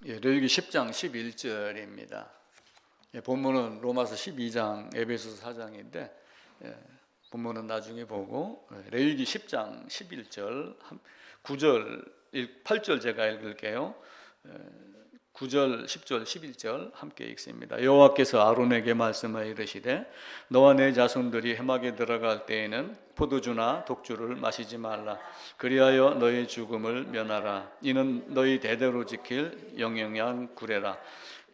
레위기 10장 11절입니다. 본문은 로마서 12장, 에베소서 4장인데 본문은 나중에 보고 레위기 10장 11절, 9절, 8절 제가 읽을게요. 9절, 10절, 11절 함께 읽습니다. 여호와께서 아론에게 말씀하여 이르시되 너와 내 자손들이 회막에 들어갈 때에는 포도주나 독주를 마시지 말라. 그리하여 너의 죽음을 면하라. 이는 너희 대대로 지킬 영영한 구례라.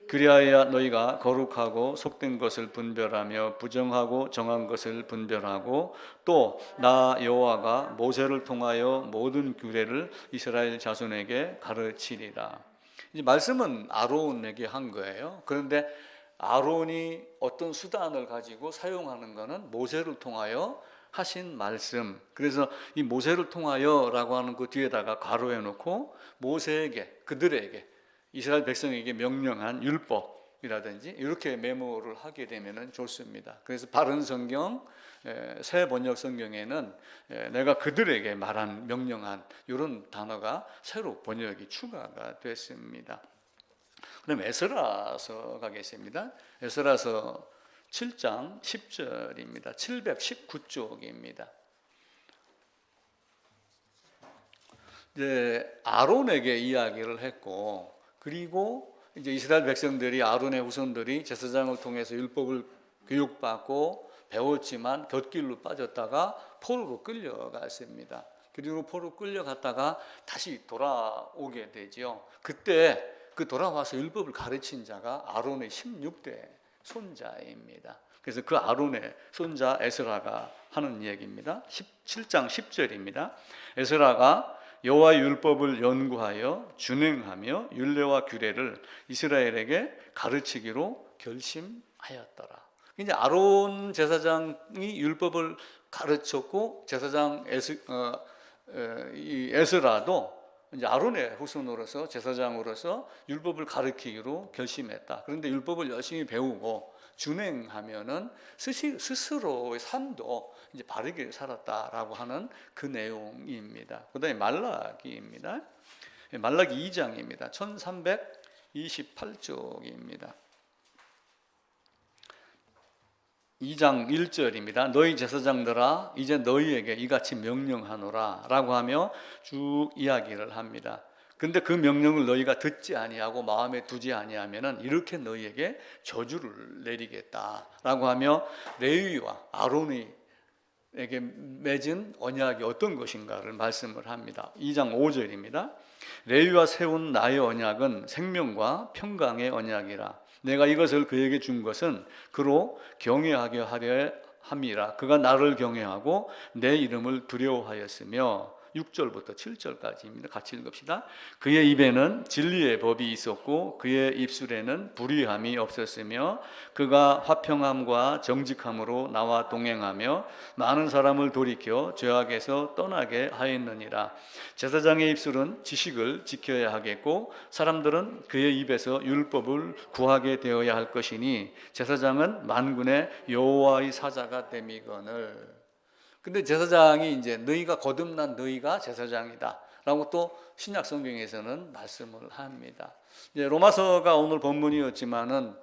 그리하여 너희가 거룩하고 속된 것을 분별하며 부정하고 정한 것을 분별하고 또 나 여호와가 모세를 통하여 모든 규례를 이스라엘 자손에게 가르치리라. 이제 말씀은 아론에게 한 거예요. 그런데 아론이 어떤 수단을 가지고 사용하는 것은 모세를 통하여 하신 말씀. 그래서 이 모세를 통하여라고 하는 그 뒤에다가 괄호해 놓고 모세에게, 그들에게, 이스라엘 백성에게 명령한 율법이라든지 이렇게 메모를 하게 되면 좋습니다. 그래서 바른 성경, 새 번역 성경에는 내가 그들에게 말한, 명령한 이런 단어가 새로 번역이 추가가 됐습니다. 그럼 에스라서 가겠습니다. 에스라서 7장 10절입니다. 719쪽입니다. 이제 아론에게 이야기를 했고, 그리고 이제 이스라엘 백성들이, 아론의 후손들이 제사장을 통해서 율법을 교육받고 배웠지만 곁길로 빠졌다가 포로로 끌려갔습니다. 그리고 포로 끌려갔다가 다시 돌아오게 되죠. 그때 그 돌아와서 율법을 가르친 자가 아론의 16대 손자입니다. 그래서 그 아론의 손자 에스라가 하는 얘기입니다. 17장 10절입니다. 에스라가 여호와의 율법을 연구하여 준행하며 율례와 규례를 이스라엘에게 가르치기로 결심하였더라. 이제 아론 제사장이 율법을 가르쳤고 제사장 에스라도 이제 아론의 후손으로서 제사장으로서 율법을 가르치기로 결심했다. 그런데 율법을 열심히 배우고 준행하면은 스스로의 삶도 이제 바르게 살았다라고 하는 그 내용입니다. 그다음에 말라기입니다. 말라기 2장입니다. 1328쪽입니다. 2장 1절입니다. 너희 제사장들아 이제 너희에게 이같이 명령하노라 라고 하며 쭉 이야기를 합니다. 근데 그 명령을 너희가 듣지 아니하고 마음에 두지 아니하면은 이렇게 너희에게 저주를 내리겠다라고 하며 레위와 아론에게 맺은 언약이 어떤 것인가를 말씀을 합니다. 2장 5절입니다. 레위와 세운 나의 언약은 생명과 평강의 언약이라. 내가 이것을 그에게 준 것은 그로 경외하게 하려 함이라. 그가 나를 경외하고 내 이름을 두려워하였으며 6절부터 7절까지입니다. 같이 읽읍시다. 그의 입에는 진리의 법이 있었고 그의 입술에는 불의함이 없었으며 그가 화평함과 정직함으로 나와 동행하며 많은 사람을 돌이켜 죄악에서 떠나게 하였느니라. 제사장의 입술은 지식을 지켜야 하겠고 사람들은 그의 입에서 율법을 구하게 되어야 할 것이니 제사장은 만군의 여호와의 사자가 됨이거늘. 근데 제사장이 이제 너희가 거듭난 너희가 제사장이다 라고 또 신약 성경에서는 말씀을 합니다. 이제 로마서가 오늘 본문이었지만은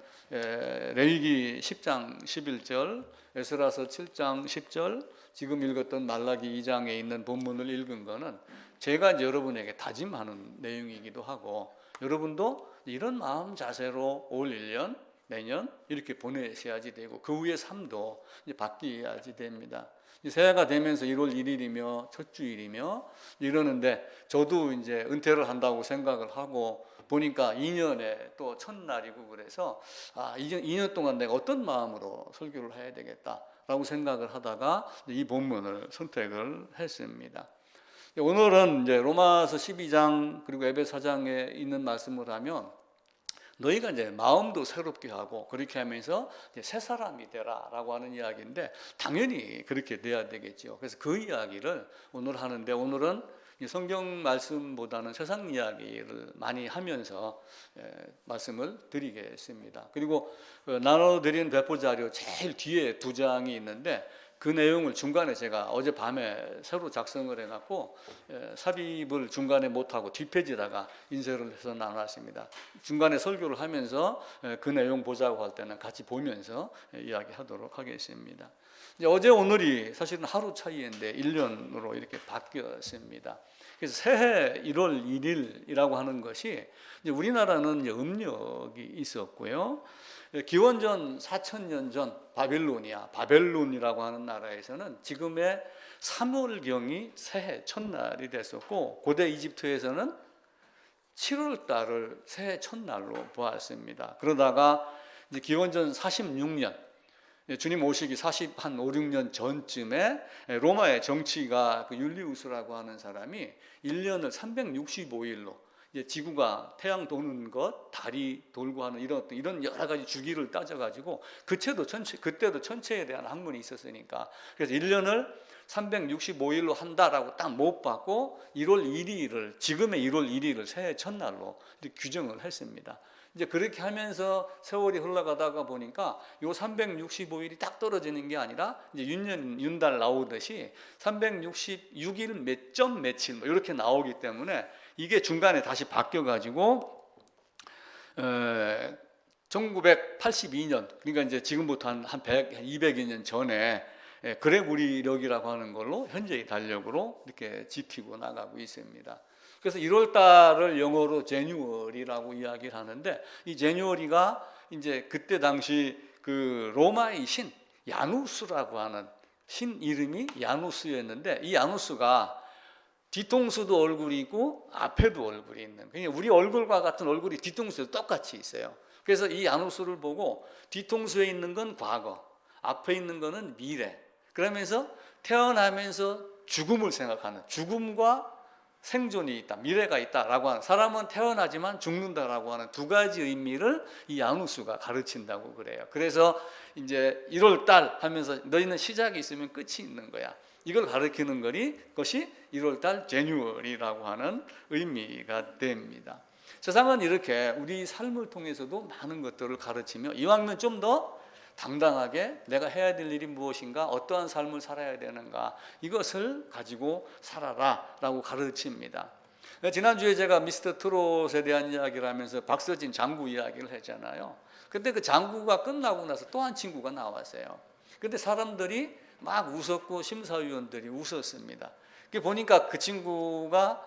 레위기 10장 11절, 에스라서 7장 10절, 지금 읽었던 말라기 2장에 있는 본문을 읽은 거는 제가 이제 여러분에게 다짐하는 내용이기도 하고 여러분도 이런 마음 자세로 올 1년, 내년 이렇게 보내셔야지 되고 그 후의 삶도 이제 바뀌어야지 됩니다. 새해가 되면서 1월 1일이며 첫 주일이며 이러는데 저도 이제 은퇴를 한다고 생각을 하고 보니까 2년에 또 첫날이고 그래서 2년 동안 내가 어떤 마음으로 설교를 해야 되겠다라고 생각을 하다가 이 본문을 선택을 했습니다. 오늘은 이제 로마서 12장 그리고 에베소 4장에 있는 말씀을 하면 너희가 이제 마음도 새롭게 하고 그렇게 하면서 새 사람이 되라라고 하는 이야기인데 당연히 그렇게 돼야 되겠죠. 그래서 그 이야기를 오늘 하는데 오늘은 성경 말씀보다는 세상 이야기를 많이 하면서 말씀을 드리겠습니다. 그리고 나눠드린 배포 자료 제일 뒤에 두 장이 있는데 그 내용을 중간에 제가 어젯밤에 새로 작성을 해갖고 삽입을 중간에 못하고 뒷페이지에다가 인쇄를 해서 나눴습니다. 중간에 설교를 하면서 그 내용 보자고 할 때는 같이 보면서 이야기하도록 하겠습니다. 이제 어제 오늘이 사실은 하루 차이인데 1년으로 이렇게 바뀌었습니다. 그래서 새해 1월 1일이라고 하는 것이 이제 우리나라는 이제 음력이 있었고요. 기원전 4000년 전 바벨론이라고 하는 나라에서는 지금의 3월경이 새해 첫날이 됐었고, 고대 이집트에서는 7월 달을 새해 첫날로 보았습니다. 그러다가 이제 기원전 46년, 주님 오시기 5, 6년 전쯤에 로마의 정치가 그 율리우스라고 하는 사람이 1년을 365일로 지구가 태양 도는 것, 달이 돌고 하는 이런 여러 가지 주기를 따져가지고 그때도 천체에 대한 학문이 있었으니까, 그래서 1년을 365일로 한다라고 딱 못 받고 1월 1일을, 지금의 1월 1일을 새해 첫날로 규정을 했습니다. 이제 그렇게 하면서 세월이 흘러가다가 보니까 요 365일이 딱 떨어지는 게 아니라 이제 윤달 나오듯이 366일 몇 점 며칠 이렇게 나오기 때문에 이게 중간에 다시 바뀌어가지고 1982년, 그러니까 이제 지금부터 한 200여 년 전에 그레고리력이라고 하는 걸로 현재의 달력으로 이렇게 지키고 나가고 있습니다. 그래서 1월 달을 영어로 제뉴얼이라고 이야기를 하는데, 이 제뉴얼이가 이제 그때 당시 그 로마의 신 야누스라고 하는 신 이름이 야누스였는데, 이 야누스가 뒤통수도 얼굴이 있고 앞에도 얼굴이 있는, 그러니까 우리 얼굴과 같은 얼굴이 뒤통수에도 똑같이 있어요. 그래서 이 야누스를 보고 뒤통수에 있는 건 과거, 앞에 있는 거는 미래, 그러면서 태어나면서 죽음을 생각하는, 죽음과 생존이 있다, 미래가 있다라고 하는, 사람은 태어나지만 죽는다라고 하는 두 가지 의미를 이 야누스가 가르친다고 그래요. 그래서 이제 1월 달 하면서 너희는 시작이 있으면 끝이 있는 거야, 이걸 가르치는 것이 1월 달 제뉴얼이라고 하는 의미가 됩니다. 세상은 이렇게 우리 삶을 통해서도 많은 것들을 가르치며, 이왕이면 좀 더 당당하게 내가 해야 될 일이 무엇인가, 어떠한 삶을 살아야 되는가, 이것을 가지고 살아라 라고 가르칩니다. 지난주에 제가 미스터 트롯에 대한 이야기를 하면서 박서진 장구 이야기를 했잖아요. 근데 그 장구가 끝나고 나서 또 한 친구가 나왔어요. 근데 사람들이 막 웃었고 심사위원들이 웃었습니다. 보니까 그 친구가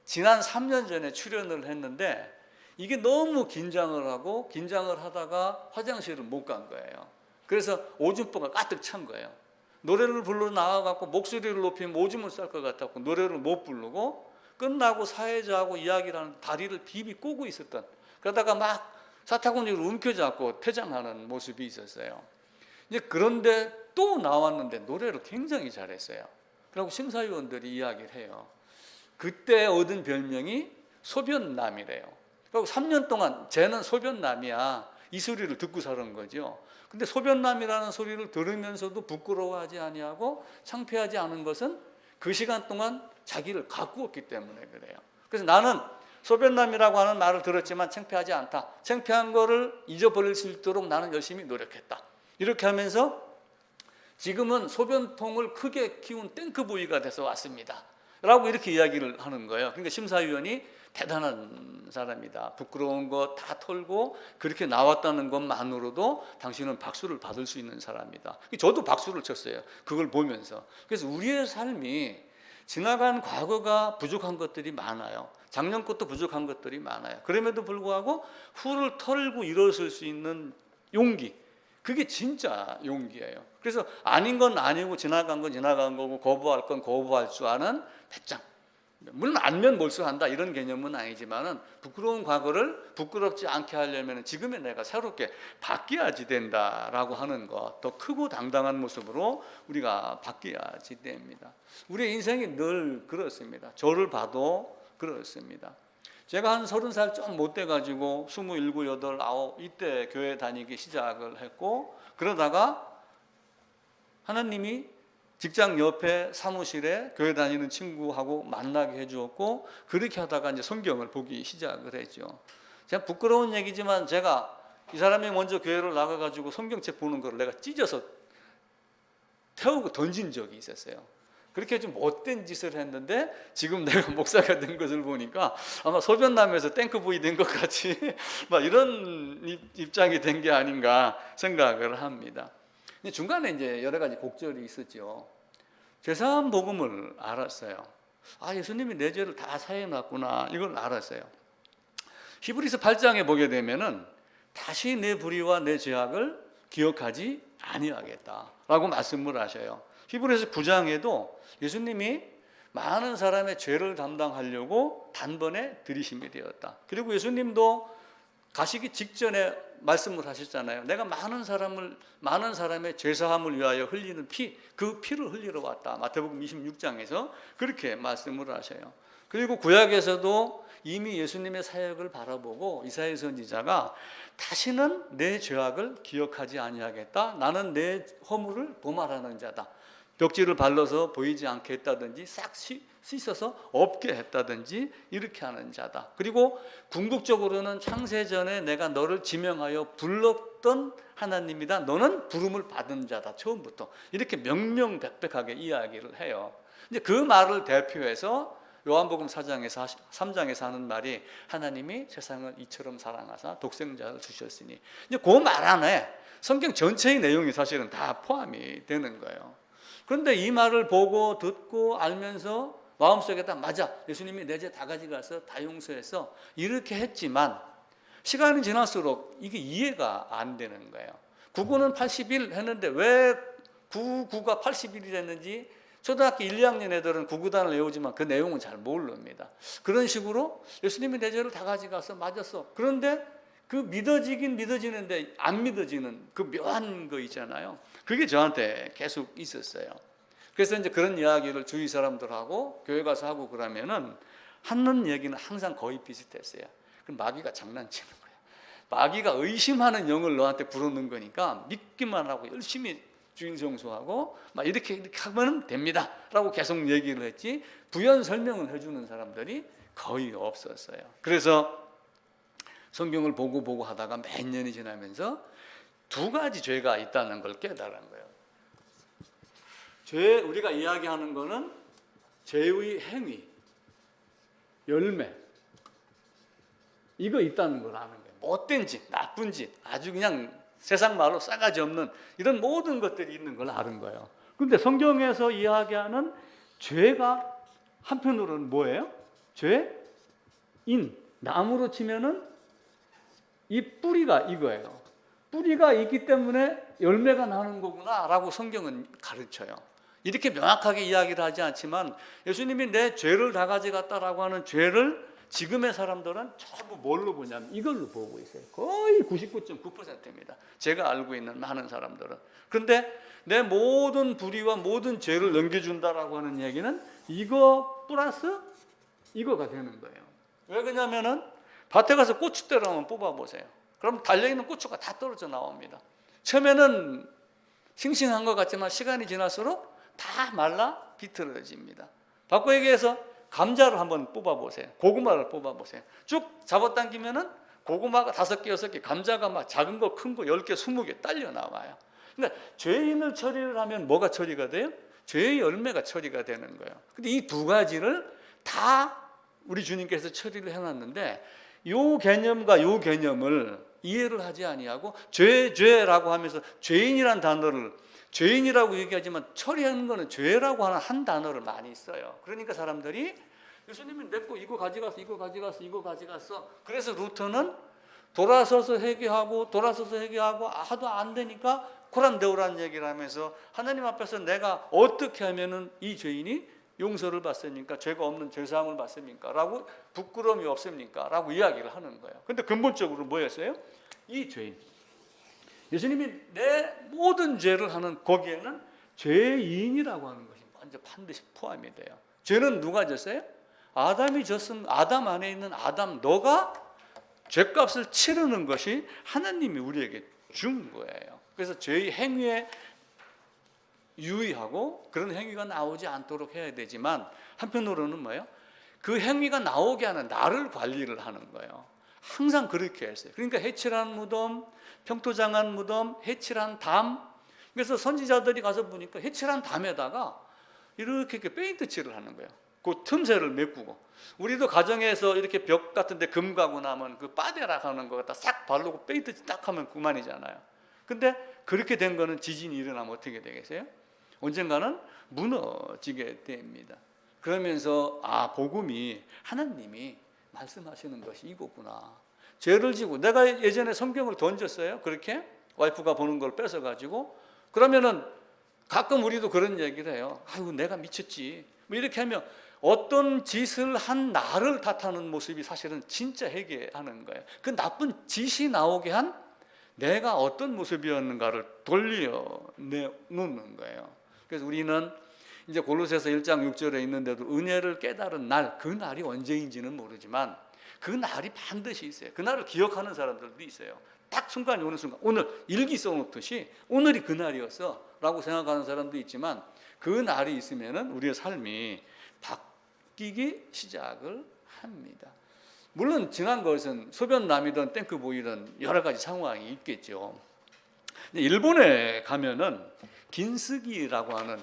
지난 3년 전에 출연을 했는데 이게 너무 긴장을 하다가 화장실을 못 간 거예요. 그래서 오줌보가 가득 찬 거예요. 노래를 부르러 나와갖고 목소리를 높이면 오줌을 쌀 것 같았고 노래를 못 부르고, 끝나고 사회자하고 이야기를 하는 다리를 비비 꼬고 있었던, 그러다가 막 사타구니를 움켜잡고 퇴장하는 모습이 있었어요. 이제 그런데 또 나왔는데 노래를 굉장히 잘했어요. 그리고 심사위원들이 이야기를 해요. 그때 얻은 별명이 소변남이래요. 그리고 3년 동안 쟤는 소변남이야, 이 소리를 듣고 사는 거죠. 근데 소변남이라는 소리를 들으면서도 부끄러워하지 아니하고 창피하지 않은 것은 그 시간 동안 자기를 가꾸었기 때문에 그래요. 그래서 나는 소변남이라고 하는 말을 들었지만 창피하지 않다, 창피한 거를 잊어버릴 수 있도록 나는 열심히 노력했다, 이렇게 하면서 지금은 소변통을 크게 키운 탱크보이가 돼서 왔습니다 라고 이렇게 이야기를 하는 거예요. 그러니까 심사위원이 대단한 사람이다, 부끄러운 거 다 털고 그렇게 나왔다는 것만으로도 당신은 박수를 받을 수 있는 사람이다. 저도 박수를 쳤어요, 그걸 보면서. 그래서 우리의 삶이 지나간 과거가 부족한 것들이 많아요. 작년 것도 부족한 것들이 많아요. 그럼에도 불구하고 후를 털고 일어설 수 있는 용기, 그게 진짜 용기예요. 그래서 아닌 건 아니고 지나간 건 지나간 거고 거부할 건 거부할 줄 아는 배짱. 물론 알면 몰수한다 이런 개념은 아니지만은, 부끄러운 과거를 부끄럽지 않게 하려면 지금의 내가 새롭게 바뀌어야지 된다라고 하는 것, 더 크고 당당한 모습으로 우리가 바뀌어야지 됩니다. 우리의 인생이 늘 그렇습니다. 저를 봐도 그렇습니다. 제가 한 30살 좀 못 돼가지고 27, 8, 9 이때 교회 다니기 시작을 했고, 그러다가 하나님이 직장 옆에 사무실에 교회 다니는 친구하고 만나게 해주었고, 그렇게 하다가 이제 성경을 보기 시작을 했죠. 제가 부끄러운 얘기지만 제가 이 사람이 먼저 교회를 나가가지고 성경책 보는 걸 내가 찢어서 태우고 던진 적이 있었어요. 그렇게 좀 못된 짓을 했는데 지금 내가 목사가 된 것을 보니까 아마 소변남에서 탱크부이 된 것 같이 막 이런 입장이 된 게 아닌가 생각을 합니다. 중간에 이제 여러 가지 곡절이 있었죠. 죄사함 복음을 알았어요. 아, 예수님이 내 죄를 다 사해 놨구나, 이걸 알았어요. 히브리서 8장에 보게 되면은 다시 내 불의와 내 죄악을 기억하지 아니하겠다라고 말씀을 하셔요. 히브리서 9장에도 예수님이 많은 사람의 죄를 담당하려고 단번에 들이심이 되었다. 그리고 예수님도 가시기 직전에 말씀을 하셨잖아요. 내가 많은 사람의 죄사함을 위하여 흘리는 피, 그 피를 흘리러 왔다. 마태복음 26장에서 그렇게 말씀을 하셔요. 그리고 구약에서도 이미 예수님의 사역을 바라보고 이사야 선지자가 다시는 내 죄악을 기억하지 아니하겠다. 나는 내 허물을 도말하는 자다. 벽지를 발라서 보이지 않게 했다든지 싹 씻어서 없게 했다든지 이렇게 하는 자다. 그리고 궁극적으로는 창세전에 내가 너를 지명하여 불렀던 하나님이다. 너는 부름을 받은 자다. 처음부터 이렇게 명명백백하게 이야기를 해요. 이제 그 말을 대표해서 요한복음 3장에서 하는 말이 하나님이 세상을 이처럼 사랑하사 독생자를 주셨으니, 이제 그 말 안에 성경 전체의 내용이 사실은 다 포함이 되는 거예요. 그런데 이 말을 보고 듣고 알면서 마음속에 딱 맞아, 예수님이 내 죄 다 가져가서 다 용서해서 이렇게 했지만 시간이 지날수록 이게 이해가 안 되는 거예요. 99는 81 했는데 왜 99가 81이 됐는지 초등학교 1, 2학년 애들은 구구단을 외우지만 그 내용은 잘 모릅니다. 그런 식으로 예수님이 내 죄를 다 가져가서 맞았어. 그런데 그 믿어지긴 믿어지는데 안 믿어지는 그 묘한 거 있잖아요. 그게 저한테 계속 있었어요. 그래서 이제 그런 이야기를 주위 사람들하고 교회 가서 하고 그러면은 하는 얘기는 항상 거의 비슷했어요. 그럼 마귀가 장난치는 거예요. 마귀가 의심하는 영을 너한테 불어넣는 거니까 믿기만 하고 열심히 주일 정수하고 막 이렇게 하면 됩니다 라고 계속 얘기를 했지 부연 설명을 해주는 사람들이 거의 없었어요. 그래서 성경을 보고 하다가 몇 년이 지나면서 두 가지 죄가 있다는 걸 깨달은 거예요. 죄, 우리가 이야기하는 거는 죄의 행위, 열매, 이거 있다는 걸 아는 거예요. 못된 짓, 나쁜 짓, 아주 그냥 세상 말로 싸가지 없는 이런 모든 것들이 있는 걸 아는 거예요. 그런데 성경에서 이야기하는 죄가 한편으로는 뭐예요? 죄인, 나무로 치면은 이 뿌리가 이거예요. 뿌리가 있기 때문에 열매가 나는 거구나 라고 성경은 가르쳐요. 이렇게 명확하게 이야기를 하지 않지만 예수님이 내 죄를 다 가져갔다라고 하는 죄를 지금의 사람들은 전부 뭘로 보냐면 이걸로 보고 있어요. 거의 99.9%입니다. 제가 알고 있는 많은 사람들은. 그런데 내 모든 불의와 모든 죄를 넘겨준다라고 하는 얘기는 이거 플러스 이거가 되는 거예요. 왜 그러냐면은 밭에 가서 고추대를 한번 뽑아보세요. 그럼 달려있는 고추가 다 떨어져 나옵니다. 처음에는 싱싱한 것 같지만 시간이 지날수록 다 말라 비틀어집니다. 바꿔 얘기해서 감자를 한번 뽑아보세요. 고구마를 뽑아보세요. 쭉 잡아당기면은 고구마가 5개, 6개, 감자가 막 작은 거, 큰 거 10개, 20개 딸려 나와요. 그러니까 죄인을 처리를 하면 뭐가 처리가 돼요? 죄의 열매가 처리가 되는 거예요. 근데 이 두 가지를 다 우리 주님께서 처리를 해놨는데 요 개념과 요 개념을 이해를 하지 아니하고 죄라고 하면서 죄인이란 단어를 죄인이라고 얘기하지만 처리하는 거는 죄라고 하는 한 단어를 많이 써요. 그러니까 사람들이 예수님이 내 거 이거 가져갔어, 이거 가져갔어, 이거 가져갔어. 그래서 루터는 돌아서서 회개하고 하도 안 되니까 코란데오라는 얘기를 하면서 하나님 앞에서 내가 어떻게 하면은 이 죄인이 용서를 받습니까? 죄가 없는 죄사함을 받습니까? 라고 부끄러움이 없습니까? 라고 이야기를 하는 거예요. 근데 근본적으로 뭐였어요? 이 죄인. 예수님이 내 모든 죄를 하는 거기에는 죄인이라고 하는 것이 먼저 반드시 포함이 돼요. 죄는 누가 졌어요? 아담이 졌으면 아담 안에 있는 아담 너가 죄값을 치르는 것이 하나님이 우리에게 준 거예요. 그래서 죄의 행위에 유의하고 그런 행위가 나오지 않도록 해야 되지만 한편으로는 뭐예요? 그 행위가 나오게 하는 나를 관리를 하는 거예요. 항상 그렇게 했어요. 그러니까 해칠한 무덤, 평토장한 무덤, 해칠한 담, 그래서 선지자들이 가서 보니까 해칠한 담에다가 이렇게 페인트 칠을 하는 거예요. 그 틈새를 메꾸고. 우리도 가정에서 이렇게 벽 같은데 금 가고 나면 그 빠데라 하는 거 갖다 싹 바르고 페인트 딱 하면 그만이잖아요. 근데 그렇게 된 거는 지진이 일어나면 어떻게 되겠어요? 언젠가는 무너지게 됩니다. 그러면서 복음이 하나님이 말씀하시는 것이 이거구나. 죄를 지고 내가 예전에 성경을 던졌어요. 그렇게 와이프가 보는 걸 뺏어가지고 그러면은 가끔 우리도 그런 얘기를 해요. 아이고 내가 미쳤지. 뭐 이렇게 하면 어떤 짓을 한 나를 탓하는 모습이 사실은 진짜 회개하는 거예요. 그 나쁜 짓이 나오게 한 내가 어떤 모습이었는가를 돌려놓는 거예요. 그래서 우리는 이제 골로새서 1장 6절에 있는데도 은혜를 깨달은 날, 그 날이 언제인지는 모르지만 그 날이 반드시 있어요. 그 날을 기억하는 사람들도 있어요. 딱 순간이 오는 순간, 오늘 일기 써놓듯이 오늘이 그 날이었어 라고 생각하는 사람도 있지만 그 날이 있으면은 우리의 삶이 바뀌기 시작을 합니다. 물론 지난 것은 소변남이든 탱크보이든 여러 가지 상황이 있겠죠. 일본에 가면은 긴스기라고 하는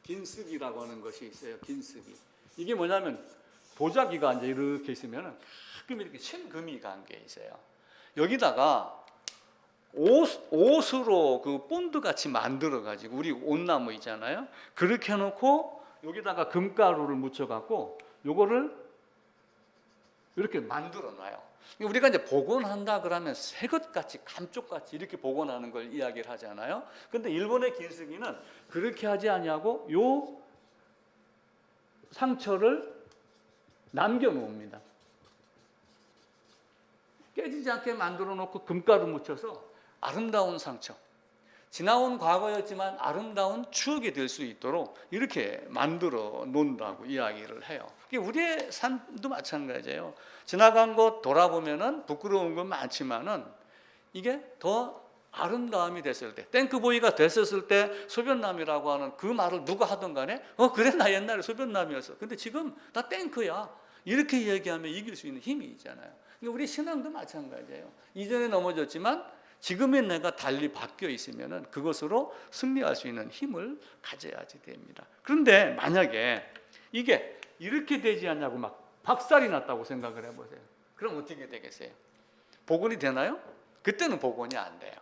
긴스기라고 하는 것이 있어요. 긴스기. 이게 뭐냐면 보자기가 이제 이렇게 있으면 가끔 이렇게 신금이 간 게 있어요. 여기다가 옷으로 그 본드 같이 만들어 가지고 우리 옷나무 있잖아요. 그렇게 해놓고 여기다가 금가루를 묻혀갖고 요거를 이렇게 만들어 놔요. 우리가 이제 복원한다 그러면 새것같이 감쪽같이 이렇게 복원하는 걸 이야기를 하잖아요. 근데 일본의 긴스기는 그렇게 하지 아니하고 요 상처를 남겨놓습니다. 깨지지 않게 만들어 놓고 금가루 묻혀서 아름다운 상처, 지나온 과거였지만 아름다운 추억이 될 수 있도록 이렇게 만들어 놓는다고 이야기를 해요. 우리의 삶도 마찬가지예요. 지나간 것 돌아보면은 부끄러운 건 많지만은 이게 더 아름다움이 됐을 때, 탱크보이가 됐었을 때 소변남이라고 하는 그 말을 누가 하든 간에 그래 나 옛날에 소변남이었어. 근데 지금 나 탱크야. 이렇게 얘기하면 이길 수 있는 힘이 있잖아요. 우리 신앙도 마찬가지예요. 이전에 넘어졌지만 지금의 내가 달리 바뀌어 있으면은 그것으로 승리할 수 있는 힘을 가져야지 됩니다. 그런데 만약에 이게 이렇게 되지 않냐고 막 박살이 났다고 생각을 해보세요. 그럼 어떻게 되겠어요? 복원이 되나요? 그때는 복원이 안 돼요.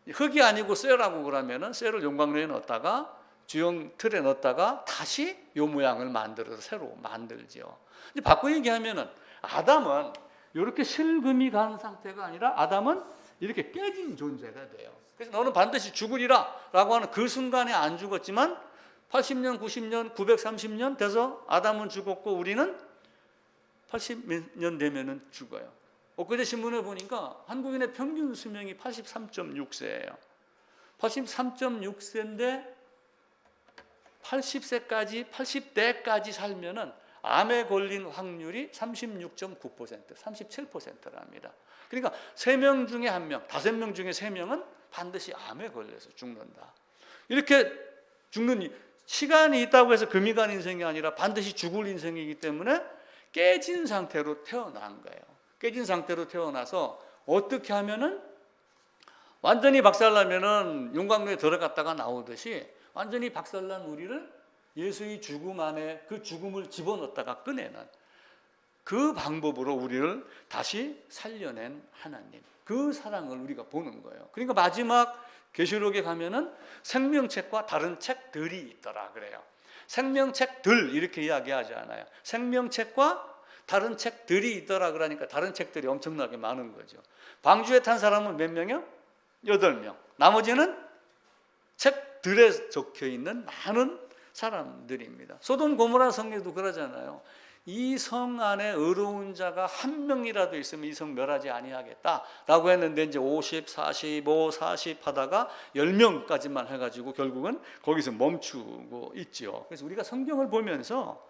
흙이 아니고 쇠라고 그러면은 쇠를 용광로에 넣었다가 주형 틀에 넣었다가 다시 요 모양을 만들어서 새로 만들죠. 이제 바꿔 얘기하면은 아담은 이렇게 실금이 간 상태가 아니라 아담은 이렇게 깨진 존재가 돼요. 그래서 너는 반드시 죽으리라 라고 하는 그 순간에 안 죽었지만 80년, 90년, 930년 돼서 아담은 죽었고 우리는 80년 되면은 죽어요. 엊그제 신문에 보니까 한국인의 평균 수명이 83.6세예요. 83.6세인데 80세까지, 80대까지 살면은 암에 걸린 확률이 36.9%, 37%랍니다. 그러니까 3명 중에 1명, 5명 중에 3명은 반드시 암에 걸려서 죽는다. 이렇게 죽는 시간이 있다고 해서 금이 간 인생이 아니라 반드시 죽을 인생이기 때문에 깨진 상태로 태어난 거예요. 깨진 상태로 태어나서 어떻게 하면은 완전히 박살나면은 용광로에 들어갔다가 나오듯이 완전히 박살난 우리를 예수의 죽음 안에 그 죽음을 집어넣었다가 꺼내는 그 방법으로 우리를 다시 살려낸 하나님, 그 사랑을 우리가 보는 거예요. 그러니까 마지막 계시록에 가면은 생명책과 다른 책들이 있더라 그래요. 생명책들 이렇게 이야기하지 않아요. 생명책과 다른 책들이 있더라 그러니까 다른 책들이 엄청나게 많은 거죠. 방주에 탄 사람은 몇 명이요? 8명. 나머지는 책들에 적혀 있는 많은 사람들입니다. 소돔 고모라 성에도 그러잖아요. 이 성 안에 의로운 자가 한 명이라도 있으면 이 성 멸하지 아니하겠다라고 했는데 이제 50, 45, 40 하다가 10명까지만 해가지고 결국은 거기서 멈추고 있죠. 그래서 우리가 성경을 보면서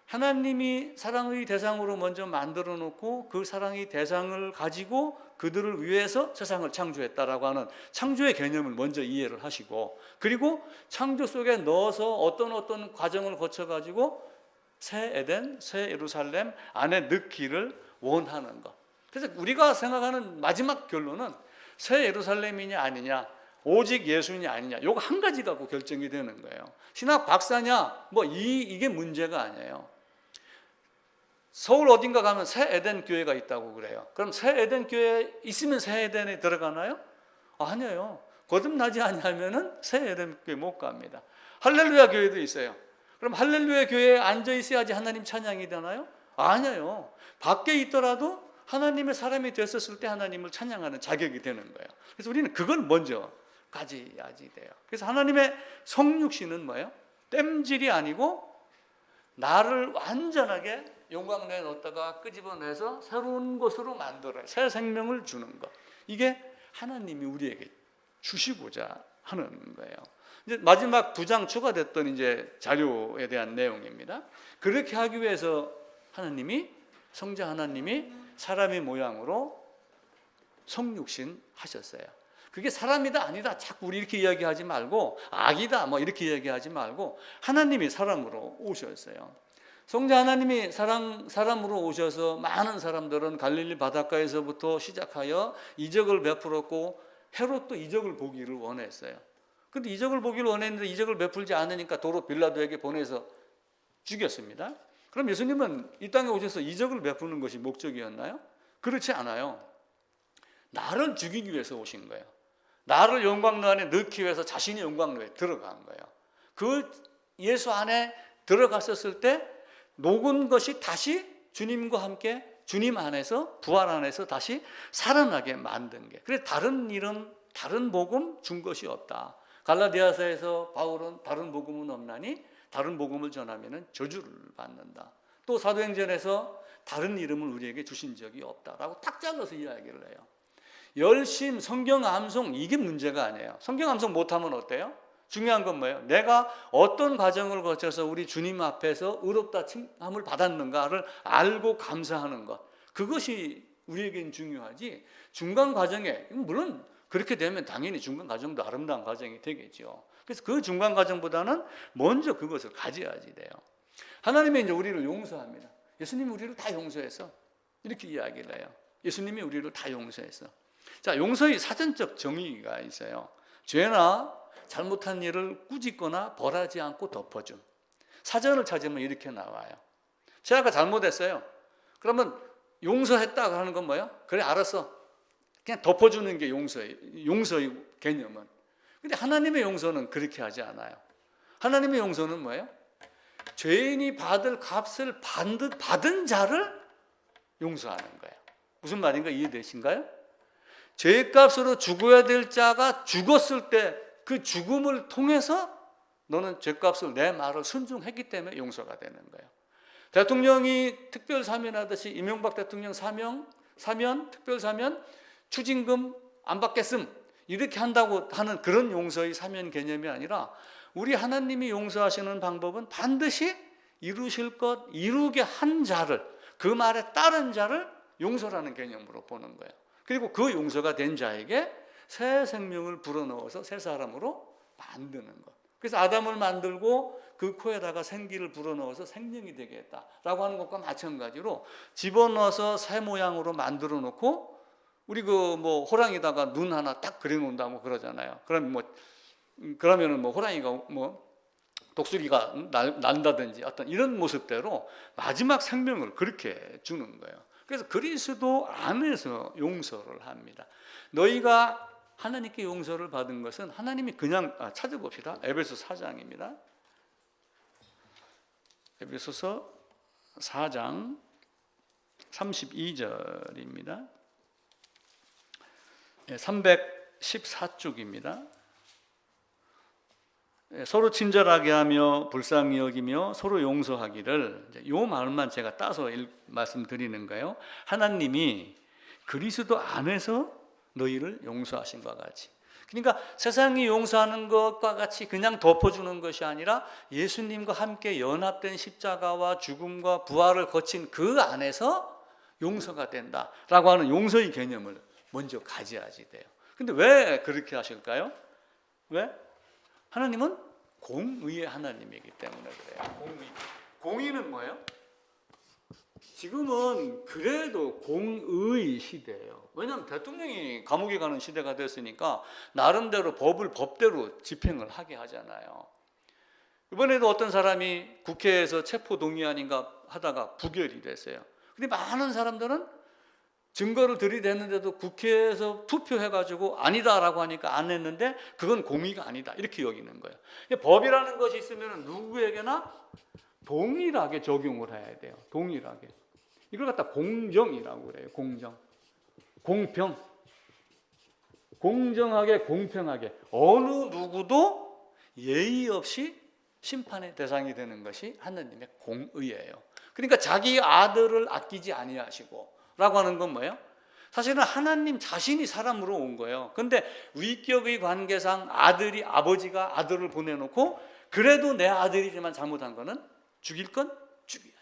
하나님이 사랑의 대상으로 먼저 만들어 놓고 그 사랑의 대상을 가지고 그들을 위해서 세상을 창조했다라고 하는 창조의 개념을 먼저 이해를 하시고 그리고 창조 속에 넣어서 어떤 과정을 거쳐가지고 새 에덴, 새 예루살렘 안에 넣기를 원하는 것. 그래서 우리가 생각하는 마지막 결론은 새 예루살렘이냐 아니냐, 오직 예수냐 아니냐, 요거 한 가지 갖고 결정이 되는 거예요. 신학 박사냐, 뭐 이게 문제가 아니에요. 서울 어딘가 가면 새 에덴 교회가 있다고 그래요. 그럼 새 에덴 교회 있으면 새 에덴에 들어가나요? 아니에요. 거듭나지 아니하면은 새 에덴 교회 못 갑니다. 할렐루야 교회도 있어요. 그럼 할렐루야 교회에 앉아 있어야지 하나님 찬양이 되나요? 아니에요. 밖에 있더라도 하나님의 사람이 됐었을 때 하나님을 찬양하는 자격이 되는 거예요. 그래서 우리는 그걸 먼저 가져야지 돼요. 그래서 하나님의 성육신은 뭐예요? 땜질이 아니고 나를 완전하게 용광로에 넣었다가 끄집어내서 새로운 것으로 만들어요. 새 생명을 주는 것. 이게 하나님이 우리에게 주시고자 하는 거예요. 이제 마지막 2장 추가됐던 이제 자료에 대한 내용입니다. 그렇게 하기 위해서 성자 하나님이 사람의 모양으로 성육신 하셨어요. 그게 사람이다 아니다 자꾸 우리 이렇게 이야기하지 말고, 악이다 뭐 이렇게 이야기하지 말고, 하나님이 사람으로 오셨어요. 성자 하나님이 사람으로 오셔서 많은 사람들은 갈릴리 바닷가에서부터 시작하여 이적을 베풀었고, 헤롯도 이적을 보기를 원했어요. 그런데 이적을 보기를 원했는데 이적을 베풀지 않으니까 도로 빌라도에게 보내서 죽였습니다. 그럼 예수님은 이 땅에 오셔서 이적을 베푸는 것이 목적이었나요? 그렇지 않아요. 나를 죽이기 위해서 오신 거예요. 나를 영광로 안에 넣기 위해서 자신이 영광로에 들어간 거예요. 그 예수 안에 들어갔었을 때 녹은 것이 다시 주님과 함께 주님 안에서, 부활 안에서 다시 살아나게 만든 게. 그래서 다른 일은, 다른 복음 준 것이 없다. 갈라디아서에서 바울은 다른 복음은 없나니 다른 복음을 전하면 저주를 받는다. 또 사도행전에서 다른 이름을 우리에게 주신 적이 없다라고 딱 잘라서 이야기를 해요. 열심, 성경 암송, 이게 문제가 아니에요. 성경 암송 못하면 어때요? 중요한 건 뭐예요? 내가 어떤 과정을 거쳐서 우리 주님 앞에서 의롭다 칭함을 받았는가를 알고 감사하는 것, 그것이 우리에겐 중요하지. 중간 과정에, 물론 그렇게 되면 당연히 중간 과정도 아름다운 과정이 되겠죠. 그래서 그 중간 과정보다는 먼저 그것을 가져야지 돼요. 하나님이 이제 우리를 용서합니다. 예수님이 우리를 다 용서했어, 이렇게 이야기를 해요. 예수님이 우리를 다 용서했어. 자, 용서의 사전적 정의가 있어요. 죄나 잘못한 일을 꾸짖거나 벌하지 않고 덮어줌. 사전을 찾으면 이렇게 나와요. 제가 잘못했어요. 그러면 용서했다 하는 건 뭐예요? 그래, 알았어. 그냥 덮어주는 게 용서의 개념은. 근데 하나님의 용서는 그렇게 하지 않아요. 하나님의 용서는 뭐예요? 죄인이 받을 값을 받은 자를 용서하는 거예요. 무슨 말인가 이해되신가요? 죄값으로 죽어야 될 자가 죽었을 때 그 죽음을 통해서 너는 죄값을, 내 말을 순종했기 때문에 용서가 되는 거예요. 대통령이 특별 사면하듯이 이명박 대통령 사면 특별 사면 추징금 안 받겠음 이렇게 한다고 하는 그런 용서의 사면 개념이 아니라, 우리 하나님이 용서하시는 방법은 반드시 이루실 것, 이루게 한 자를, 그 말에 따른 자를 용서라는 개념으로 보는 거예요. 그리고 그 용서가 된 자에게 새 생명을 불어넣어서 새 사람으로 만드는 것. 그래서 아담을 만들고 그 코에다가 생기를 불어넣어서 생명이 되게 했다라고 하는 것과 마찬가지로 집어넣어서 새 모양으로 만들어 놓고, 우리 호랑이다가 눈 하나 딱 그려 놓는다고 그러잖아요. 그러면은 호랑이가 독수리가 난다든지 어떤 이런 모습대로 마지막 생명을 그렇게 주는 거예요. 그래서 그리스도 안에서 용서를 합니다. 너희가 하나님께 용서를 받은 것은 하나님이 그냥 찾아봅시다. 에베소 4장입니다. 에베소서 4장 32절입니다. 314쪽입니다. 서로 친절하게 하며 불쌍히 여기며 서로 용서하기를, 이 말만 제가 따서 말씀드리는 거예요. 하나님이 그리스도 안에서 너희를 용서하신 것과 같이. 그러니까 세상이 용서하는 것과 같이 그냥 덮어주는 것이 아니라 예수님과 함께 연합된 십자가와 죽음과 부활을 거친 그 안에서 용서가 된다라고 하는 용서의 개념을 먼저 가져야지 돼요. 근데 왜 그렇게 하실까요? 왜? 하나님은 공의의 하나님이기 때문에 그래요. 공의는 뭐예요? 지금은 그래도 공의 시대예요. 왜냐하면 대통령이 감옥에 가는 시대가 됐으니까 나름대로 법을 법대로 집행을 하게 하잖아요. 이번에도 어떤 사람이 국회에서 체포 동의안인가 하다가 부결이 됐어요. 근데 많은 사람들은 증거를 들이댔는데도 국회에서 투표해가지고 아니다라고 하니까 안 했는데 그건 공의가 아니다 이렇게 여기는 거예요. 법이라는 것이 있으면 누구에게나 동일하게 적용을 해야 돼요. 동일하게. 이걸 갖다 공정이라고 그래요. 공정. 공평. 공정하게 공평하게 어느 누구도 예의 없이 심판의 대상이 되는 것이 하나님의 공의예요. 그러니까 자기 아들을 아끼지 아니하시고 라고 하는 건 뭐예요? 사실은 하나님 자신이 사람으로 온 거예요. 그런데 위격의 관계상 아버지가 아들을 보내놓고 그래도 내 아들이지만 잘못한 거는 죽일 건 죽여야지.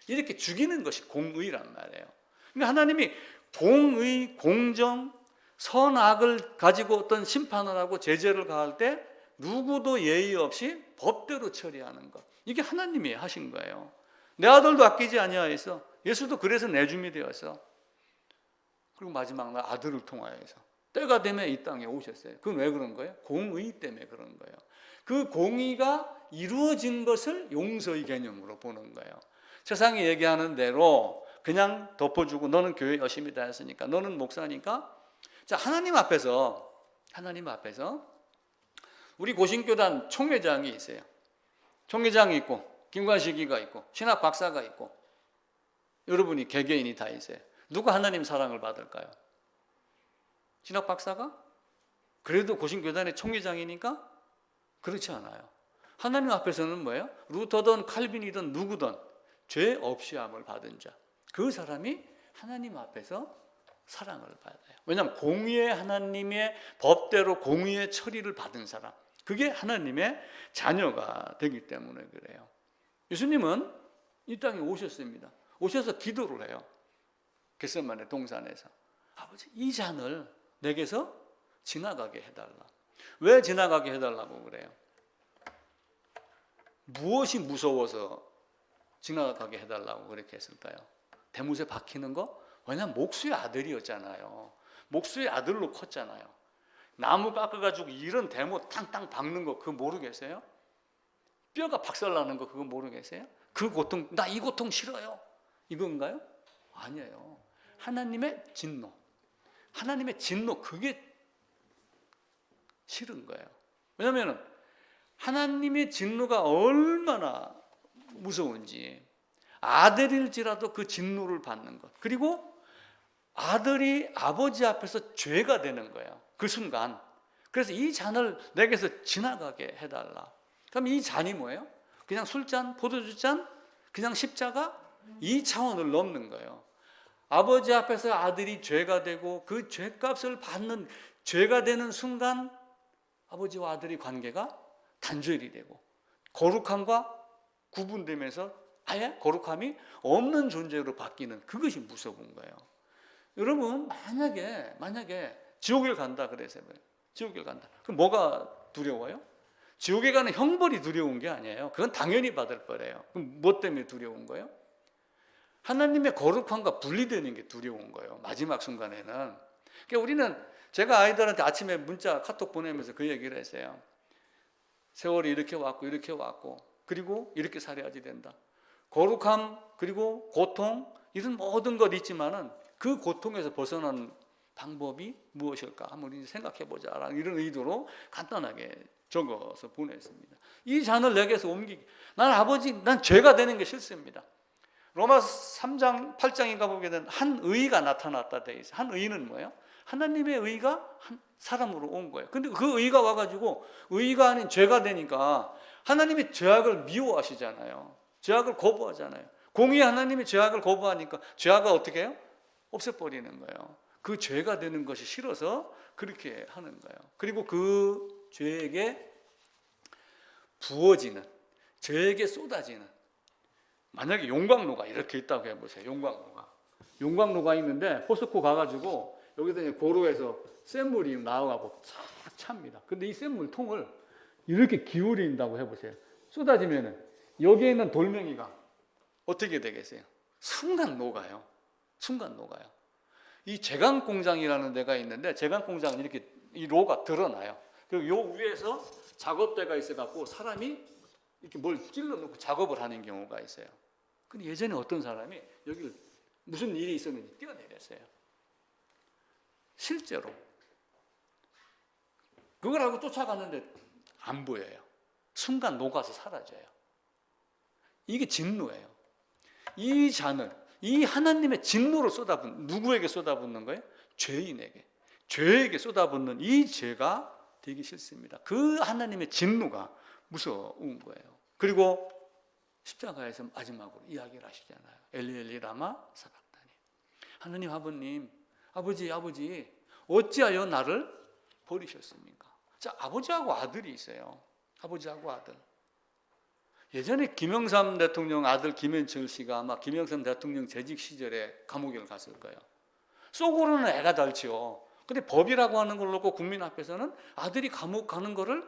이렇게 죽이는 것이 공의란 말이에요. 그러니까 하나님이 공의, 공정, 선악을 가지고 어떤 심판을 하고 제재를 가할 때 누구도 예의 없이 법대로 처리하는 것. 이게 하나님이 하신 거예요. 내 아들도 아끼지 아니하여서 예수도 그래서 내줌이 되었어. 그리고 마지막 날 아들을 통하여서 때가 되면 이 땅에 오셨어요. 그건 왜 그런 거예요? 공의 때문에 그런 거예요. 그 공의가 이루어진 것을 용서의 개념으로 보는 거예요. 세상이 얘기하는 대로 그냥 덮어주고 너는 교회 열심히 다녔으니까 너는 목사니까 자 하나님 앞에서 우리 고신교단 총회장이 있어요. 총회장이 있고 김관식이가 있고 신학 박사가 있고 여러분이 개개인이 다 있어요. 누가 하나님 사랑을 받을까요? 신학 박사가? 그래도 고신교단의 총회장이니까? 그렇지 않아요. 하나님 앞에서는 뭐예요? 루터든 칼빈이든 누구든 죄 없이 함을 받은 자. 그 사람이 하나님 앞에서 사랑을 받아요. 왜냐하면 공의의 하나님의 법대로 공의의 처리를 받은 사람. 그게 하나님의 자녀가 되기 때문에 그래요. 예수님은 이 땅에 오셨습니다. 오셔서 기도를 해요. 겟세마네 동산에서 아버지 이 잔을 내게서 지나가게 해달라. 왜 지나가게 해달라고 그래요? 무엇이 무서워서 지나가게 해달라고 그렇게 했을까요? 대못에 박히는 거? 왜냐하면 목수의 아들이었잖아요. 목수의 아들로 컸잖아요. 나무 깎아가지고 이런 대못 탕탕 박는 거 그거 모르겠어요? 뼈가 박살나는 거 그거 모르겠어요? 그 고통, 나 이 고통 싫어요. 이건가요? 아니에요. 하나님의 진노. 하나님의 진노 그게 싫은 거예요. 왜냐하면 하나님의 진노가 얼마나 무서운지 아들일지라도 그 진노를 받는 것 그리고 아들이 아버지 앞에서 죄가 되는 거예요. 그 순간. 그래서 이 잔을 내게서 지나가게 해달라. 그럼 이 잔이 뭐예요? 그냥 술잔, 포도주잔, 그냥 십자가? 이 차원을 넘는 거예요. 아버지 앞에서 아들이 죄가 되고 그 죄값을 받는 죄가 되는 순간 아버지와 아들의 관계가 단절이 되고 거룩함과 구분되면서 아예 거룩함이 없는 존재로 바뀌는 그것이 무서운 거예요. 여러분 만약에 지옥에 간다 그래서 지옥에 간다. 그럼 뭐가 두려워요? 지옥에 가는 형벌이 두려운 게 아니에요. 그건 당연히 받을 거래요. 그럼 뭐 때문에 두려운 거예요? 하나님의 거룩함과 분리되는 게 두려운 거예요. 마지막 순간에는. 그러니까 우리는 제가 아이들한테 아침에 문자 카톡 보내면서 그 얘기를 했어요. 세월이 이렇게 왔고 그리고 이렇게 살아야지 된다. 거룩함 그리고 고통 이런 모든 것 있지만은 그 고통에서 벗어나는 방법이 무엇일까 한번 이제 생각해보자 이런 의도로 간단하게 적어서 보냈습니다. 이 잔을 내게서 옮기기. 난 죄가 되는 게 싫습니다. 로마 3장 8장인가 보게 된 한 의가 나타났다 돼 있어요. 한 의는 뭐예요? 하나님의 의가 한 사람으로 온 거예요. 근데 그 의가 와가지고 의가 아닌 죄가 되니까 하나님이 죄악을 미워하시잖아요. 죄악을 거부하잖아요. 공의 하나님이 죄악을 거부하니까 죄악을 어떻게 해요? 없애버리는 거예요. 그 죄가 되는 것이 싫어서 그렇게 하는 거예요. 그리고 그 죄에게 부어지는, 죄에게 쏟아지는, 만약에 용광로가 이렇게 있다고 해보세요. 용광로가 있는데 포스코 가가지고 여기다 고로에서 샘물이 나와가고 쫙 찹니다. 근데 이 샘물 통을 이렇게 기울인다고 해보세요. 쏟아지면은 여기에 있는 돌멩이가 어떻게 되겠어요? 순간 녹아요. 순간 녹아요. 이 제광공장이라는 데가 있는데 제광공장은 이렇게 이 로가 드러나요. 그리고 요 위에서 작업대가 있어갖고 사람이 이렇게 뭘 찔러놓고 작업을 하는 경우가 있어요. 근데 예전에 어떤 사람이 여기를 무슨 일이 있었는지 뛰어내렸어요. 실제로. 그걸 하고 쫓아갔는데 안 보여요. 순간 녹아서 사라져요. 이게 진노예요. 이 잔을, 이 하나님의 진노를 누구에게 쏟아붓는 거예요? 죄인에게. 죄에게 쏟아붓는 이 죄가 되기 싫습니다. 그 하나님의 진노가 무서운 거예요. 그리고 십자가에서 마지막으로 이야기를 하시잖아요. 엘리 엘리 라마 사박다니. 하나님 아버님, 아버지 어찌하여 나를 버리셨습니까? 자, 아버지하고 아들이 있어요. 아버지하고 아들. 예전에 김영삼 대통령 아들 김현철 씨가 아마 김영삼 대통령 재직 시절에 감옥에 갔을 거예요. 속으로는 애가 닳지요. 근데 법이라고 하는 걸 놓고 국민 앞에서는 아들이 감옥 가는 거를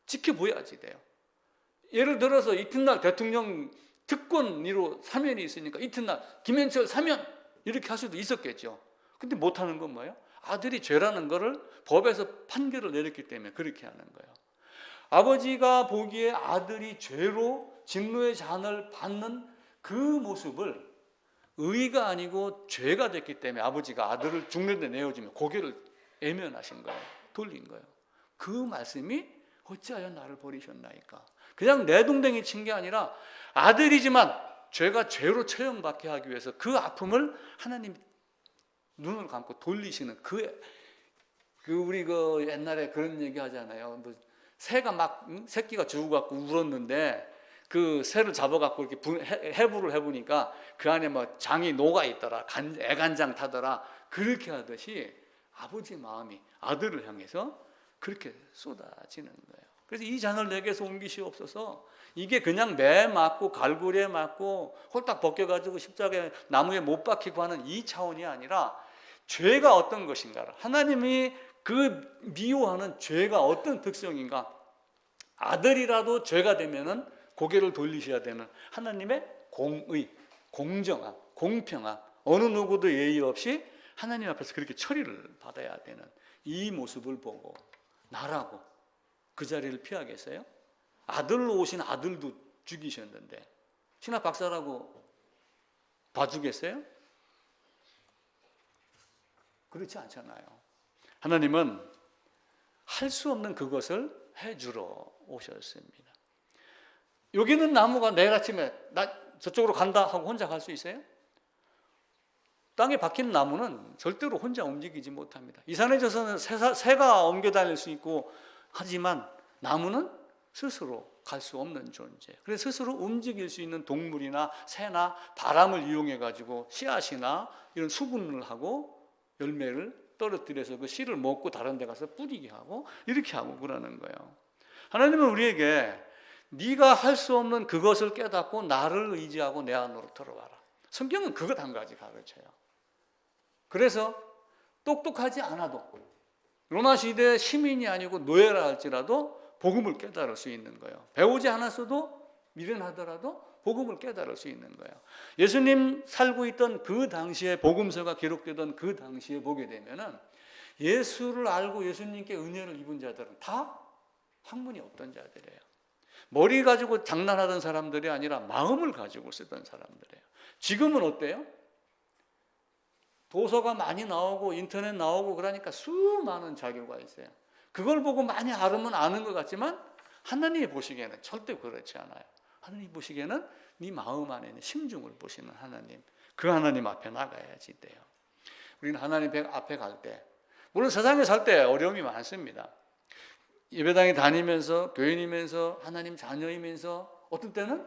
지켜보야지 돼요. 예를 들어서 이튿날 대통령 특권으로 사면이 있으니까 이튿날 김현철 사면 이렇게 할 수도 있었겠죠. 근데 못하는 건 뭐예요? 아들이 죄라는 거를 법에서 판결을 내렸기 때문에 그렇게 하는 거예요. 아버지가 보기에 아들이 죄로 진노의 잔을 받는 그 모습을 의가 아니고 죄가 됐기 때문에 아버지가 아들을 죽는 데 내어주면 고개를 애면하신 거예요. 돌린 거예요. 그 말씀이 어찌하여 나를 버리셨나이까. 그냥 내동댕이 친 게 아니라 아들이지만 죄가 죄로 처형받게 하기 위해서 그 아픔을 하나님 눈을 감고 돌리시는 우리 옛날에 그런 얘기 하잖아요. 뭐 새가 막 새끼가 죽어갖고 울었는데 그 새를 잡아갖고 이렇게 해부를 해보니까 그 안에 뭐 장이 녹아 있더라, 애간장 타더라. 그렇게 하듯이 아버지 마음이 아들을 향해서 그렇게 쏟아지는 거예요. 그래서 이 잔을 내게서 옮기시옵소서. 이게 그냥 매 맞고 갈고리에 맞고 홀딱 벗겨가지고 십자가에 나무에 못 박히고 하는 이 차원이 아니라 죄가 어떤 것인가를, 하나님이 그 미워하는 죄가 어떤 특성인가, 아들이라도 죄가 되면은 고개를 돌리셔야 되는 하나님의 공의, 공정함, 공평함, 어느 누구도 예의 없이 하나님 앞에서 그렇게 처리를 받아야 되는 이 모습을 보고 나라고 그 자리를 피하겠어요? 아들로 오신 아들도 죽이셨는데 신학 박사라고 봐주겠어요? 그렇지 않잖아요. 하나님은 할 수 없는 그것을 해주러 오셨습니다. 여기는 나무가 내일 아침에 나 저쪽으로 간다 하고 혼자 갈 수 있어요? 땅에 박힌 나무는 절대로 혼자 움직이지 못합니다. 이 산에 져서는 새가 옮겨 다닐 수 있고 하지만 나무는 스스로 갈 수 없는 존재. 그래서 스스로 움직일 수 있는 동물이나 새나 바람을 이용해 가지고 씨앗이나 이런 수분을 하고 열매를 떨어뜨려서 그 씨를 먹고 다른 데 가서 뿌리게 하고 이렇게 하고 그러는 거예요. 하나님은 우리에게 네가 할 수 없는 그것을 깨닫고 나를 의지하고 내 안으로 들어와라. 성경은 그것 한 가지 가르쳐요. 그래서 똑똑하지 않아도 로마 시대 시민이 아니고 노예라 할지라도 복음을 깨달을 수 있는 거예요. 배우지 않았어도 미련하더라도 복음을 깨달을 수 있는 거예요. 예수님 살고 있던 그 당시에 복음서가 기록되던 그 당시에 보게 되면은 예수를 알고 예수님께 은혜를 입은 자들은 다 학문이 없던 자들이에요. 머리 가지고 장난하던 사람들이 아니라 마음을 가지고 쓰던 사람들이에요. 지금은 어때요? 도서가 많이 나오고 인터넷 나오고 그러니까 수많은 자료가 있어요. 그걸 보고 많이 알으면 아는 것 같지만 하나님이 보시기에는 절대 그렇지 않아요. 하나님 보시기에는 네 마음 안에 있는 심중을 보시는 하나님, 그 하나님 앞에 나가야지 돼요. 우리는 하나님 앞에 갈 때, 물론 세상에 살 때 어려움이 많습니다. 예배당에 다니면서 교인이면서 하나님 자녀이면서 어떤 때는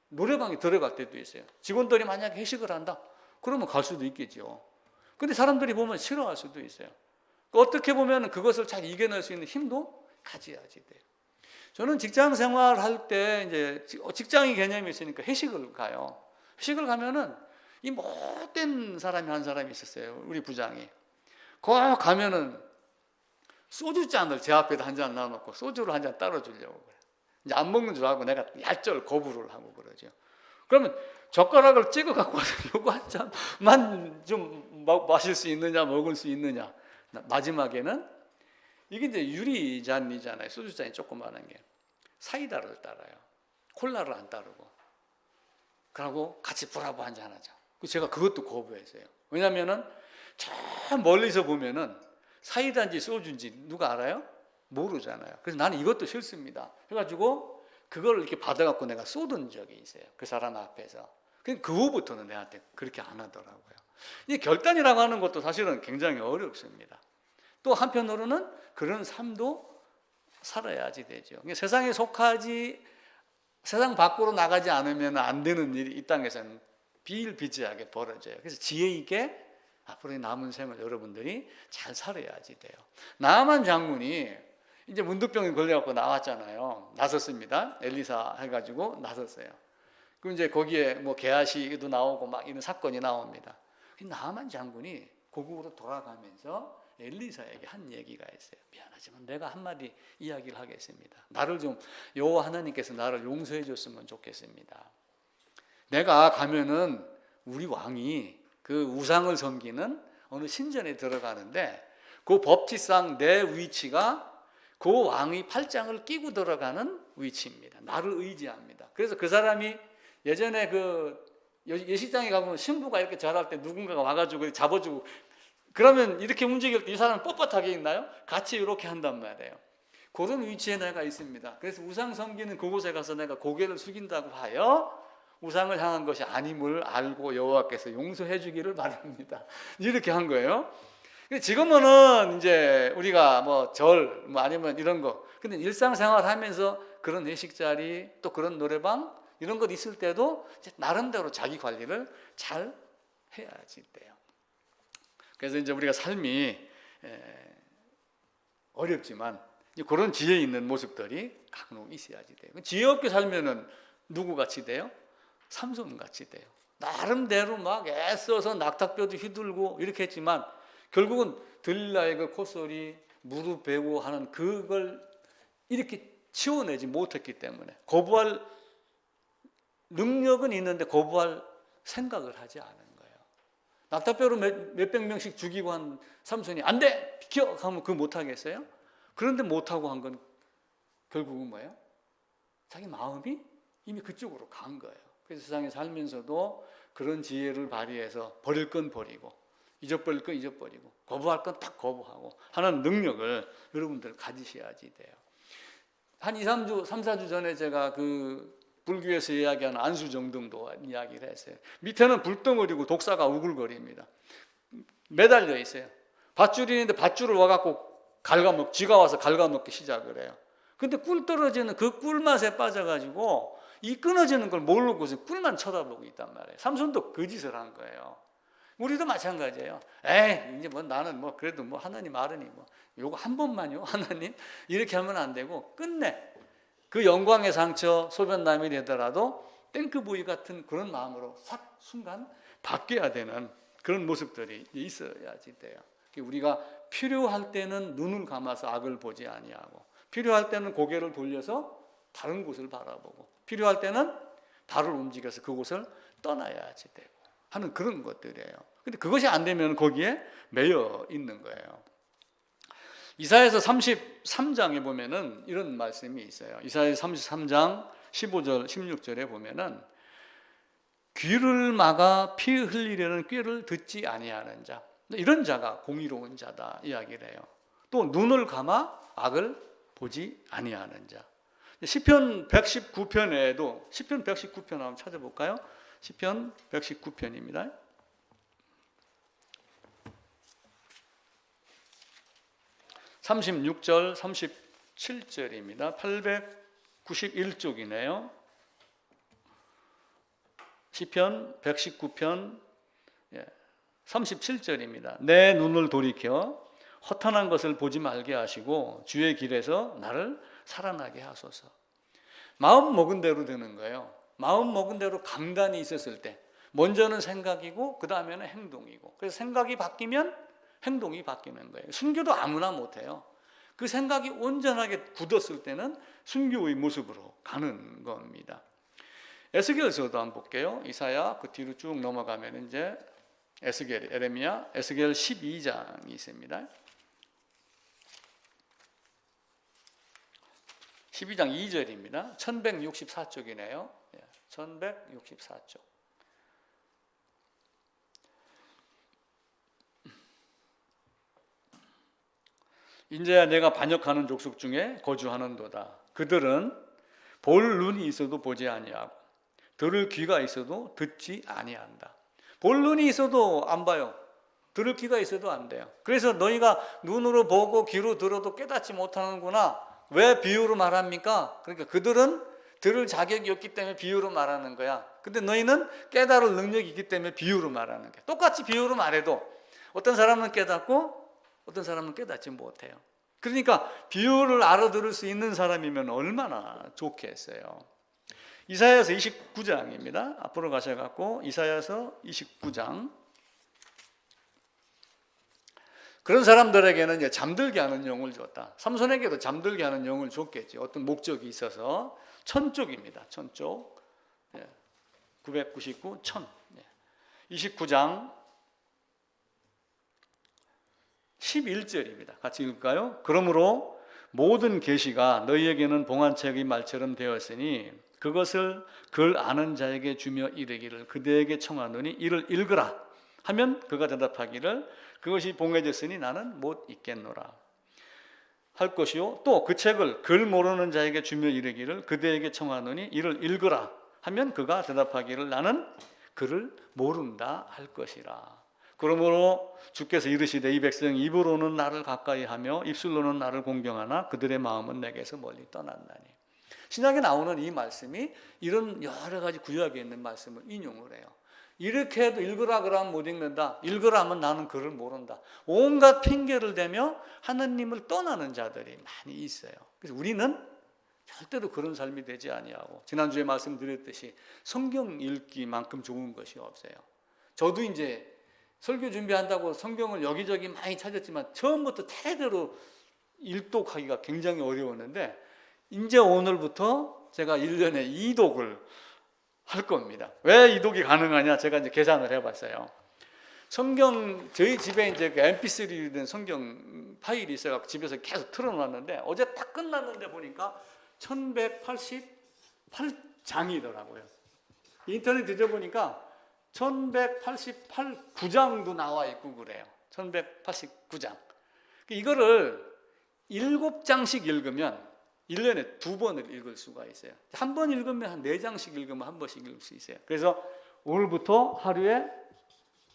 노래방에 들어갈 때도 있어요. 직원들이 만약에 회식을 한다 그러면 갈 수도 있겠죠. 근데 사람들이 보면 싫어할 수도 있어요. 어떻게 보면 그것을 잘 이겨낼 수 있는 힘도 가져야지 돼요. 저는 직장 생활할 때 이제 직장의 개념이 있으니까 회식을 가요. 회식을 가면은 이 못된 사람이 한 사람이 있었어요. 우리 부장이. 거기 가면은 소주잔을 제 앞에다 한 잔 놔놓고 소주를 한 잔 따로 주려고 그래요. 이제 안 먹는 줄 알고 내가 얄쩔 거부를 하고 그러죠. 그러면 젓가락을 찍어 갖고 와서 요거 한 잔만 좀 마실 수 있느냐, 먹을 수 있느냐. 마지막에는 이게 이제 유리잔이잖아요. 소주잔이 조그마한 게. 사이다를 따라요. 콜라를 안 따르고. 그러고 같이 브라보 한잔 하자. 제가 그것도 거부했어요. 왜냐면은 저 멀리서 보면은 사이다인지 소주인지 누가 알아요? 모르잖아요. 그래서 나는 이것도 싫습니다. 해가지고 그걸 이렇게 받아갖고 내가 쏟은 적이 있어요. 그 사람 앞에서. 그 후부터는 내한테 그렇게 안 하더라고요. 이 결단이라고 하는 것도 사실은 굉장히 어렵습니다. 또 한편으로는 그런 삶도 살아야지 되죠. 세상에 속하지, 세상 밖으로 나가지 않으면 안 되는 일이 이 땅에서는 비일비재하게 벌어져요. 그래서 지혜 있게 앞으로의 남은 생을 여러분들이 잘 살아야지 돼요. 나만 장군이 이제 문득병이 걸려갖고 나왔잖아요. 나섰습니다. 엘리사 해가지고 나섰어요. 그럼 이제 거기에 뭐 게하시도 나오고 막 이런 사건이 나옵니다. 나만 장군이 고국으로 돌아가면서 엘리사에게 한 얘기가 있어요. 미안하지만 내가 한마디 이야기를 하겠습니다. 나를 좀 여호와 하나님께서 나를 용서해 줬으면 좋겠습니다. 내가 가면은 우리 왕이 그 우상을 섬기는 어느 신전에 들어가는데 그 법칙상 내 위치가 그 왕이 팔짱을 끼고 들어가는 위치입니다. 나를 의지합니다. 그래서 그 사람이 예전에 그 예식장에 가보면 신부가 이렇게 절할 때 누군가가 와가지고 잡아주고 그러면 이렇게 움직일 때 이 사람은 뻣뻣하게 있나요? 같이 이렇게 한단 말이에요. 그런 위치에 내가 있습니다. 그래서 우상 섬기는 그곳에 가서 내가 고개를 숙인다고 하여 우상을 향한 것이 아님을 알고 여호와께서 용서해 주기를 바랍니다. 이렇게 한 거예요. 지금은 이제 우리가 뭐 절, 뭐 아니면 이런 거. 근데 일상생활 하면서 그런 회식 자리, 또 그런 노래방, 이런 것 있을 때도 나름대로 자기 관리를 잘 해야지 돼요. 그래서 이제 우리가 삶이 어렵지만 그런 지혜 있는 모습들이 간혹 있어야지 돼요. 지혜 없게 살면은 누구 같이 돼요? 삼손 같이 돼요. 나름대로 막 애써서 낙탁뼈도 휘둘고 이렇게 했지만 결국은 들릴라의 그 콧소리, 무릎 베고 하는 그걸 이렇게 치워내지 못했기 때문에 거부할 능력은 있는데 거부할 생각을 하지 않은 거예요. 낙타뼈로 몇백 명씩 죽이고 한 삼손이 안 돼! 비켜! 하면 그거 못하겠어요? 그런데 못하고 한 건 결국은 뭐예요? 자기 마음이 이미 그쪽으로 간 거예요. 그래서 세상에 살면서도 그런 지혜를 발휘해서 버릴 건 버리고 잊어버릴 건 잊어버리고 거부할 건 딱 거부하고 하는 능력을 여러분들 가지셔야지 돼요. 한 3, 4주 전에 제가 그 불교에서 이야기하는 안수정등도 이야기를 했어요. 밑에는 불덩어리고 독사가 우글거립니다. 매달려 있어요. 밧줄이 있는데 밧줄을 와갖고 쥐가 와서 갉아먹기 시작을 해요. 근데 꿀 떨어지는 그 꿀맛에 빠져가지고 이 끊어지는 걸 모르고 꿀만 쳐다보고 있단 말이에요. 삼손도 그 짓을 한 거예요. 우리도 마찬가지예요. 에이, 이제 뭐 나는 뭐 그래도 뭐 하나님 말으니 뭐 요거 한 번만요, 하나님 이렇게 하면 안 되고 끝내 그 영광의 상처 소변남이 되더라도 땡크부위 같은 그런 마음으로 싹 순간 바뀌어야 되는 그런 모습들이 있어야지 돼요. 우리가 필요할 때는 눈을 감아서 악을 보지 아니하고 필요할 때는 고개를 돌려서 다른 곳을 바라보고 필요할 때는 발을 움직여서 그곳을 떠나야지 되고 하는 그런 것들이에요. 근데 그것이 안 되면 거기에 매여 있는 거예요. 이사야서 33장에 보면은 이런 말씀이 있어요. 이사야서 33장 15절 16절에 보면은 귀를 막아 피 흘리려는 꾀를 듣지 아니하는 자, 이런 자가 공의로운 자다 이야기를 해요. 또 눈을 감아 악을 보지 아니하는 자. 시편 119편에도 시편 119편 한번 찾아볼까요? 시편 119편입니다. 36절 37절입니다. 891쪽이네요. 시편 119편 37절입니다. 내 눈을 돌이켜 허탄한 것을 보지 말게 하시고 주의 길에서 나를 살아나게 하소서. 마음 먹은 대로 되는 거예요. 마음 먹은 대로 강단이 있었을 때 먼저는 생각이고 그 다음에는 행동이고, 그래서 생각이 바뀌면 행동이 바뀌는 거예요. 순교도 아무나 못해요. 그 생각이 온전하게 굳었을 때는 순교의 모습으로 가는 겁니다. 에스겔서도 한번 볼게요. 이사야 그 뒤로 쭉 넘어가면 이제 에스겔, 에레미야, 에스겔 12장이 있습니다. 12장 2절입니다. 1164쪽이네요. 1164쪽. 인자야 내가 반역하는 족속 중에 거주하는도다. 그들은 볼 눈이 있어도 보지 아니하고 들을 귀가 있어도 듣지 아니한다. 볼 눈이 있어도 안 봐요. 들을 귀가 있어도 안 돼요. 그래서 너희가 눈으로 보고 귀로 들어도 깨닫지 못하는구나. 왜 비유로 말합니까? 그러니까 그들은 들을 자격이 없기 때문에 비유로 말하는 거야. 근데 너희는 깨달을 능력이 있기 때문에 비유로 말하는 거야. 똑같이 비유로 말해도 어떤 사람은 깨닫고 어떤 사람은 깨닫지 못해요. 그러니까 비유를 알아들을 수 있는 사람이면 얼마나 좋겠어요. 이사야서 29장입니다. 앞으로 가셔갖고 이사야서 29장. 그런 사람들에게는 이제 잠들게 하는 영을 줬다. 삼손에게도 잠들게 하는 영을 줬겠지. 어떤 목적이 있어서. 천쪽입니다. 천쪽. 999, 천. 29장 11절입니다. 같이 읽을까요? 그러므로 모든 계시가 너희에게는 봉안책의 말처럼 되었으니 그것을 글 아는 자에게 주며 이르기를 그대에게 청하노니 이를 읽으라 하면 그가 대답하기를 그것이 봉해졌으니 나는 못 읽겠노라 할 것이요 또 그 책을 글 모르는 자에게 주며 이르기를 그대에게 청하노니 이를 읽으라 하면 그가 대답하기를 나는 글을 모른다 할 것이라. 그러므로 주께서 이르시되 이 백성이 입으로는 나를 가까이 하며 입술로는 나를 공경하나 그들의 마음은 내게서 멀리 떠난다니. 신약에 나오는 이 말씀이 이런 여러 가지 구약에 있는 말씀을 인용을 해요. 이렇게 해도 읽으라 그러면 못 읽는다. 읽으라 하면 나는 글을 모른다. 온갖 핑계를 대며 하나님을 떠나는 자들이 많이 있어요. 그래서 우리는 절대로 그런 삶이 되지 아니하고 지난주에 말씀드렸듯이 성경 읽기만큼 좋은 것이 없어요. 저도 이제 설교 준비한다고 성경을 여기저기 많이 찾았지만 처음부터 대대로 일독하기가 굉장히 어려웠는데 이제 오늘부터 제가 1년에 2독을 할 겁니다. 왜 2독이 가능하냐? 제가 이제 계산을 해봤어요. 성경 저희 집에 이제 그 MP3로 된 성경 파일이 있어서 집에서 계속 틀어놨는데 어제 딱 끝났는데 보니까 1188장이더라고요. 인터넷 뒤져보니까 1188구장도 나와 있고 그래요. 1189장. 이거를 7장씩 읽으면 1년에 2번을 읽을 수가 있어요. 한 번 읽으면 한 4장씩 읽으면 한 번씩 읽을 수 있어요. 그래서 오늘부터 하루에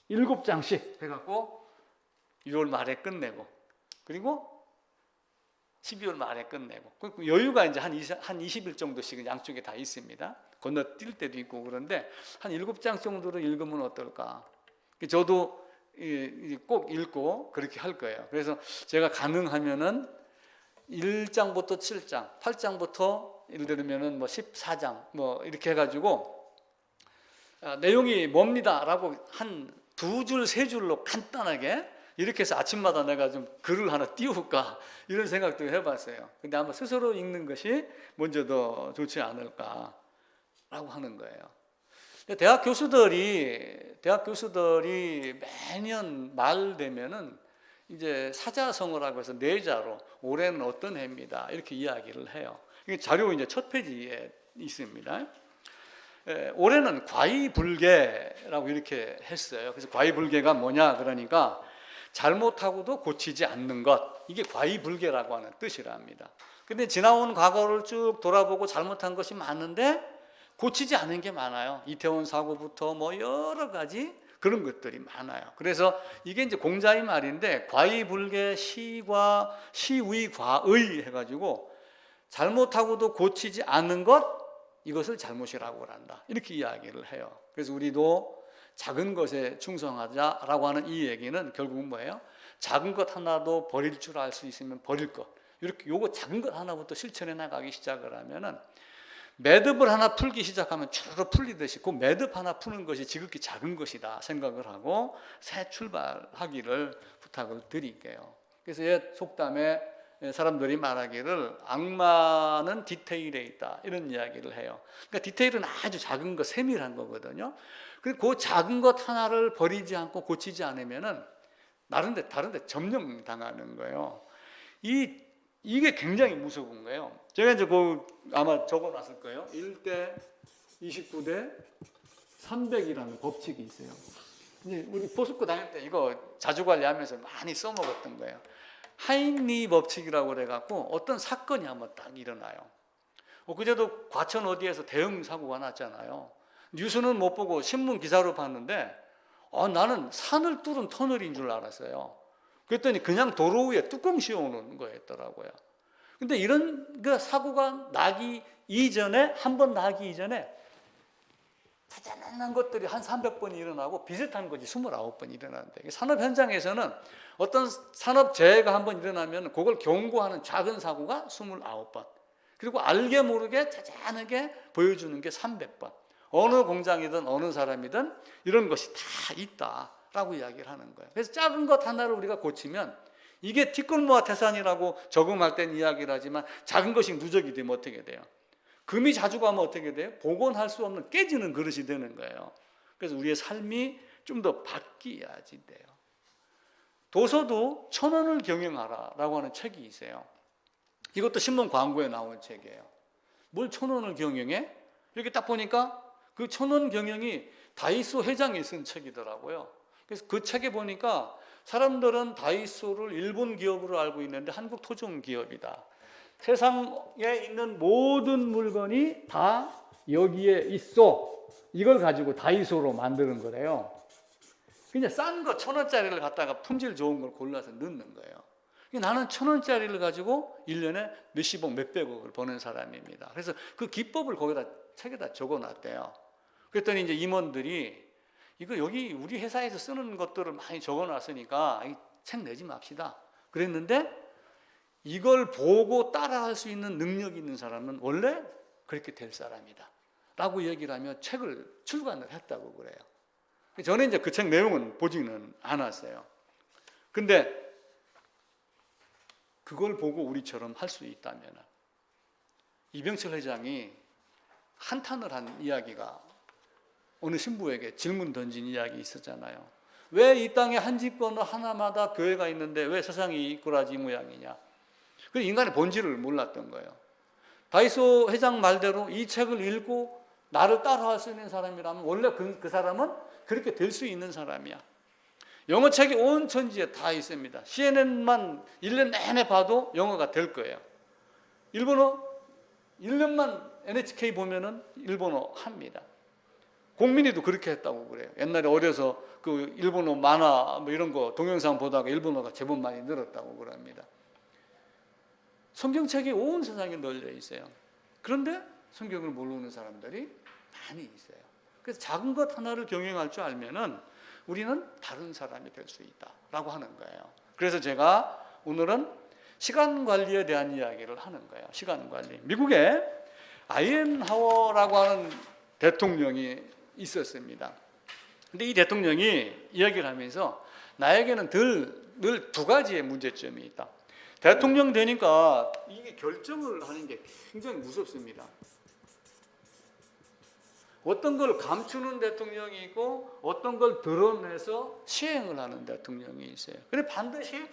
7장씩 해갖고 6월 말에 끝내고 그리고 12월 말에 끝내고 여유가 이제 한 20일 정도씩은 양쪽에 다 있습니다. 건너뛸 때도 있고 그런데 한 7장 정도로 읽으면 어떨까? 저도 꼭 읽고 그렇게 할 거예요. 그래서 제가 가능하면은 1장부터 7장, 8장부터 예를 들면은 뭐 14장 뭐 이렇게 해가지고 내용이 뭡니다라고 한 2줄, 3줄로 간단하게 이렇게 해서 아침마다 내가 좀 글을 하나 띄울까 이런 생각도 해봤어요. 근데 아마 스스로 읽는 것이 먼저 더 좋지 않을까라고 하는 거예요. 대학 교수들이 매년 말 되면은 이제 사자성어라고 해서 내자로 올해는 어떤 해입니다 이렇게 이야기를 해요. 이게 자료 이제 첫 페이지에 있습니다. 올해는 과의불개라고 이렇게 했어요. 그래서 과의불개가 뭐냐 그러니까 잘못하고도 고치지 않는 것, 이게 과의불개라고 하는 뜻이랍니다. 근데 지나온 과거를 쭉 돌아보고 잘못한 것이 많은데 고치지 않은 게 많아요. 이태원 사고부터 뭐 여러 가지 그런 것들이 많아요. 그래서 이게 이제 공자의 말인데 과의불개 시과 시의 과의 해가지고 잘못하고도 고치지 않는 것, 이것을 잘못이라고 한다 이렇게 이야기를 해요. 그래서 우리도 작은 것에 충성하자라고 하는 이 얘기는 결국은 뭐예요? 작은 것 하나도 버릴 줄 알 수 있으면 버릴 것, 이렇게 요거 작은 것 하나부터 실천해 나가기 시작을 하면은 매듭을 하나 풀기 시작하면 주르륵 풀리듯이 그 매듭 하나 푸는 것이 지극히 작은 것이다 생각을 하고 새 출발하기를 부탁을 드릴게요. 그래서 옛 속담에 사람들이 말하기를 악마는 디테일에 있다 이런 이야기를 해요. 그러니까 디테일은 아주 작은 거, 세밀한 거거든요. 그리고 그 작은 것 하나를 버리지 않고 고치지 않으면은 다른데 점령당하는 거예요. 이게 굉장히 무서운 거예요. 제가 이제 아마 적어놨을 거예요. 1대 29대 300이라는 법칙이 있어요. 이제 우리 보습고 다닐 때 이거 자주 관리하면서 많이 써먹었던 거예요. 하인리 법칙이라고 그래갖고 어떤 사건이 한번 딱 일어나요. 그제도 과천 어디에서 대형 사고가 났잖아요. 뉴스는 못 보고 신문 기사로 봤는데 나는 산을 뚫은 터널인 줄 알았어요. 그랬더니 그냥 도로 위에 뚜껑 씌워놓은 거였더라고요. 근데 이런 그 사고가 나기 이전에, 한 번 나기 이전에 자잘한 것들이 한 300번이 일어나고 비슷한 것이 29번 일어나는데, 산업 현장에서는 어떤 산업 재해가 한 번 일어나면 그걸 경고하는 작은 사고가 29번, 그리고 알게 모르게 자잘하게 보여주는 게 300번. 어느 공장이든 어느 사람이든 이런 것이 다 있다라고 이야기를 하는 거예요. 그래서 작은 것 하나를 우리가 고치면, 이게 티끌모아 태산이라고 적응할 땐 이야기를 하지만 작은 것이 누적이 되면 어떻게 돼요? 금이 자주 가면 어떻게 돼요? 복원할 수 없는 깨지는 그릇이 되는 거예요. 그래서 우리의 삶이 좀 더 바뀌어야지 돼요. 도서도 천원을 경영하라라고 하는 책이 있어요. 이것도 신문 광고에 나온 책이에요. 뭘 천원을 경영해? 이렇게 딱 보니까 그 천원 경영이 다이소 회장이 쓴 책이더라고요. 그래서 그 책에 보니까 사람들은 다이소를 일본 기업으로 알고 있는데 한국 토종 기업이다. 세상에 있는 모든 물건이 다 여기에 있어. 이걸 가지고 다이소로 만드는 거래요. 그냥 싼 거 1,000원짜리를 갖다가 품질 좋은 걸 골라서 넣는 거예요. 나는 1,000원짜리를 가지고 1년에 몇십억, 몇백억을 버는 사람입니다. 그래서 그 기법을 거기다 책에다 적어놨대요. 그랬더니 이제 임원들이 이거 여기 우리 회사에서 쓰는 것들을 많이 적어놨으니까 이 책 내지 맙시다. 그랬는데 이걸 보고 따라할 수 있는 능력이 있는 사람은 원래 그렇게 될 사람이다 라고 얘기를 하며 책을 출간을 했다고 그래요. 저는 이제 그 책 내용은 보지는 않았어요. 근데 그걸 보고 우리처럼 할 수 있다면, 이병철 회장이 한탄을 한 이야기가 어느 신부에게 질문 던진 이야기 있었잖아요. 왜 이 땅에 한 집 건너 하나마다 교회가 있는데 왜 세상이 이 꼬라지 모양이냐. 그 인간의 본질을 몰랐던 거예요. 다이소 회장 말대로 이 책을 읽고 나를 따라할 수 있는 사람이라면 원래 그 사람은 그렇게 될 수 있는 사람이야. 영어 책이 온 천지에 다 있습니다. CNN만 1년 내내 봐도 영어가 될 거예요. 일본어 1년만 NHK 보면은 일본어 합니다. 공민이도 그렇게 했다고 그래요. 옛날에 어려서 그 일본어 만화 뭐 이런 거 동영상 보다가 일본어가 제법 많이 늘었다고 그럽니다. 성경책이 온 세상에 널려 있어요. 그런데 성경을 모르는 사람들이 많이 있어요. 그래서 작은 것 하나를 경영할 줄 알면은 우리는 다른 사람이 될 수 있다라고 하는 거예요. 그래서 제가 오늘은 시간 관리에 대한 이야기를 하는 거예요. 시간 관리. 미국에 아이젠하워라고 하는 대통령이 있었습니다. 근데 이 대통령이 이야기를 하면서 나에게는 늘 두 가지의 문제점이 있다. 대통령 되니까 이게 결정을 하는 게 굉장히 무섭습니다. 어떤 걸 감추는 대통령이 있고 어떤 걸 드러내서 시행을 하는 대통령이 있어요. 그런데 반드시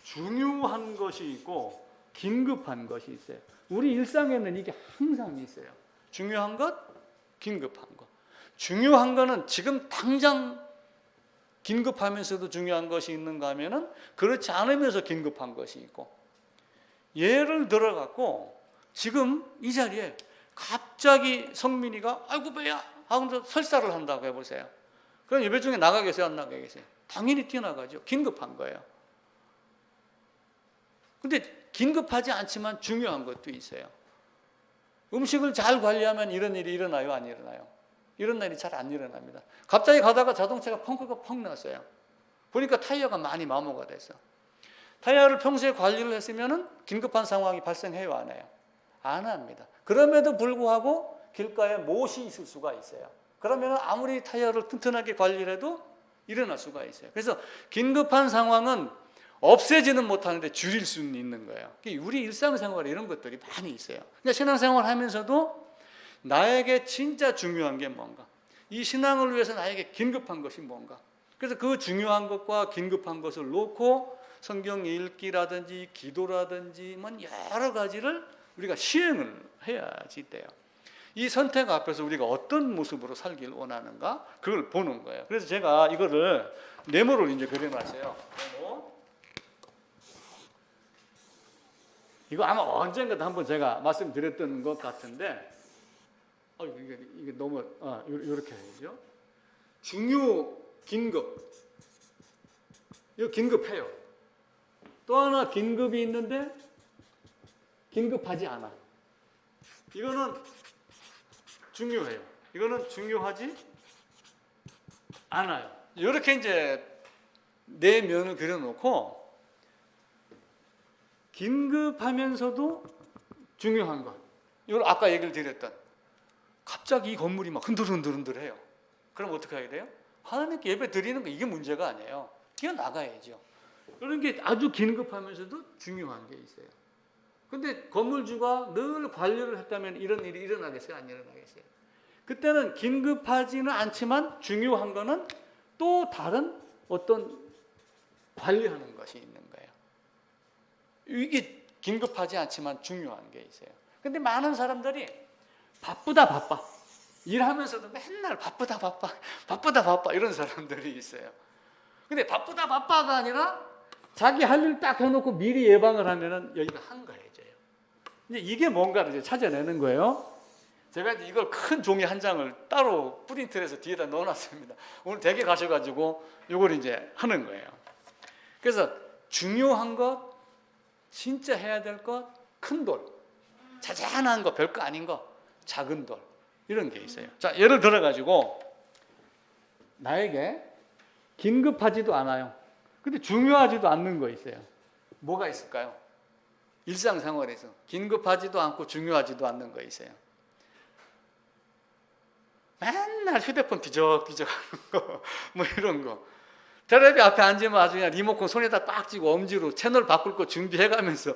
중요한 것이 있고 긴급한 것이 있어요. 우리 일상에는 이게 항상 있어요. 중요한 것, 긴급한 것. 중요한 거는 지금 당장 긴급하면서도 중요한 것이 있는가 하면은 그렇지 않으면서 긴급한 것이 있고, 예를 들어 갖고 지금 이 자리에 갑자기 성민이가 아이고 배야 하고 설사를 한다고 해보세요. 그럼 예배 중에 나가 계세요, 안 나가 계세요? 당연히 뛰어나가죠. 긴급한 거예요. 근데 긴급하지 않지만 중요한 것도 있어요. 음식을 잘 관리하면 이런 일이 일어나요, 안 일어나요? 이런 일이 잘 안 일어납니다. 갑자기 가다가 자동차가 펑크가 펑 났어요. 보니까 타이어가 많이 마모가 됐어. 타이어를 평소에 관리를 했으면 긴급한 상황이 발생해요, 안 해요? 안 합니다. 그럼에도 불구하고 길가에 못이 있을 수가 있어요. 그러면 아무리 타이어를 튼튼하게 관리를 해도 일어날 수가 있어요. 그래서 긴급한 상황은 없애지는 못하는데 줄일 수는 있는 거예요. 우리 일상생활에 이런 것들이 많이 있어요. 그러니까 신앙생활 하면서도 나에게 진짜 중요한 게 뭔가, 이 신앙을 위해서 나에게 긴급한 것이 뭔가, 그래서 그 중요한 것과 긴급한 것을 놓고 성경 읽기라든지 기도라든지 뭐 여러 가지를 우리가 시행을 해야지 돼요. 이 선택 앞에서 우리가 어떤 모습으로 살길 원하는가, 그걸 보는 거예요. 그래서 제가 이거를 네모로 이제 그려놨어요. 네모. 이거 아마 언젠가도 한번 제가 말씀드렸던 것 같은데, 이게 너무 이렇게 해야죠. 중요, 긴급. 이거 긴급해요. 또 하나 긴급이 있는데 긴급하지 않아. 이거는 중요해요. 이거는 중요하지 않아요. 이렇게 이제 네 면을 그려놓고, 긴급하면서도 중요한 것. 이걸 아까 얘기를 드렸던, 갑자기 이 건물이 막 흔들흔들해요. 그럼 어떻게 해야 돼요? 하나님께 예배 드리는 거, 이게 문제가 아니에요. 뛰어나가야죠. 이런 게 아주 긴급하면서도 중요한 게 있어요. 근데 건물주가 늘 관리를 했다면 이런 일이 일어나겠어요? 안 일어나겠어요? 그때는 긴급하지는 않지만 중요한 거는 또 다른 어떤 관리하는 것이 있는 거예요. 이게 긴급하지 않지만 중요한 게 있어요. 근데 많은 사람들이 바쁘다 바빠, 일하면서도 맨날 바쁘다 바빠 이런 사람들이 있어요. 근데 바쁘다 바빠가 아니라 자기 할 일 딱 해놓고 미리 예방을 하면은 여기가 한가해져요. 이제 이게 뭔가를 이제 찾아내는 거예요. 제가 이제 이걸 큰 종이 한 장을 따로 프린트해서 뒤에다 넣어놨습니다. 오늘 댁에 가셔가지고 이걸 이제 하는 거예요. 그래서 중요한 것, 진짜 해야 될 것, 큰 돌, 자잘한 거, 별거 아닌 거, 작은 돌, 이런 게 있어요. 자, 예를 들어가지고 나에게 긴급하지도 않아요. 근데 중요하지도 않는 거 있어요. 뭐가 있을까요? 일상생활에서 긴급하지도 않고 중요하지도 않는 거 있어요. 맨날 휴대폰 뒤적뒤적 하는 거, 뭐 이런 거. 텔레비 앞에 앉으면 아주 그냥 리모컨 손에다 딱 쥐고 엄지로 채널 바꿀 거 준비해가면서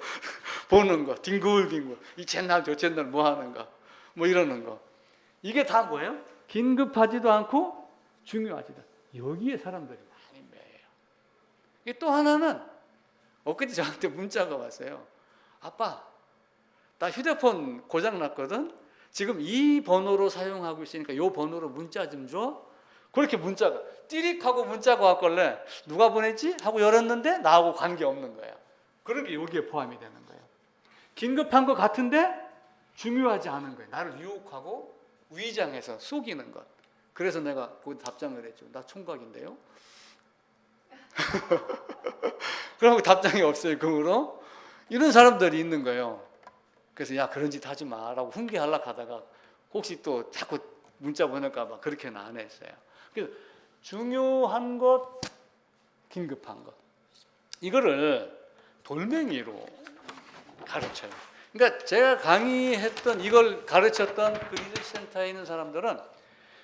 보는 거, 뒹굴뒹굴. 이 채널 저 채널 뭐 하는가, 뭐 이러는 거. 이게 다 뭐예요? 긴급하지도 않고 중요하지도 않고. 여기에 사람들이 많이 매여요. 또 하나는 엊그제 저한테 문자가 왔어요. 아빠, 나 휴대폰 고장 났거든. 지금 이 번호로 사용하고 있으니까 이 번호로 문자 좀 줘. 그렇게 문자가 띠릭하고 문자가 왔길래 누가 보냈지? 하고 열었는데 나하고 관계없는 거예요. 그런 게 여기에 포함이 되는 거예요. 긴급한 것 같은데 중요하지 않은 거예요. 나를 유혹하고 위장해서 속이는 것. 그래서 내가 그 답장을 했죠. 나 총각인데요. 그러고 답장이 없어요. 그 후로. 이런 사람들이 있는 거예요. 그래서 야, 그런 짓 하지 마라고 훈계하려고 하다가 혹시 또 자꾸 문자 보낼까 봐 그렇게는 안 했어요. 그래서 중요한 것, 긴급한 것, 이거를 돌멩이로 가르쳐요. 그러니까 제가 강의했던, 이걸 가르쳤던 그 리더센터에 있는 사람들은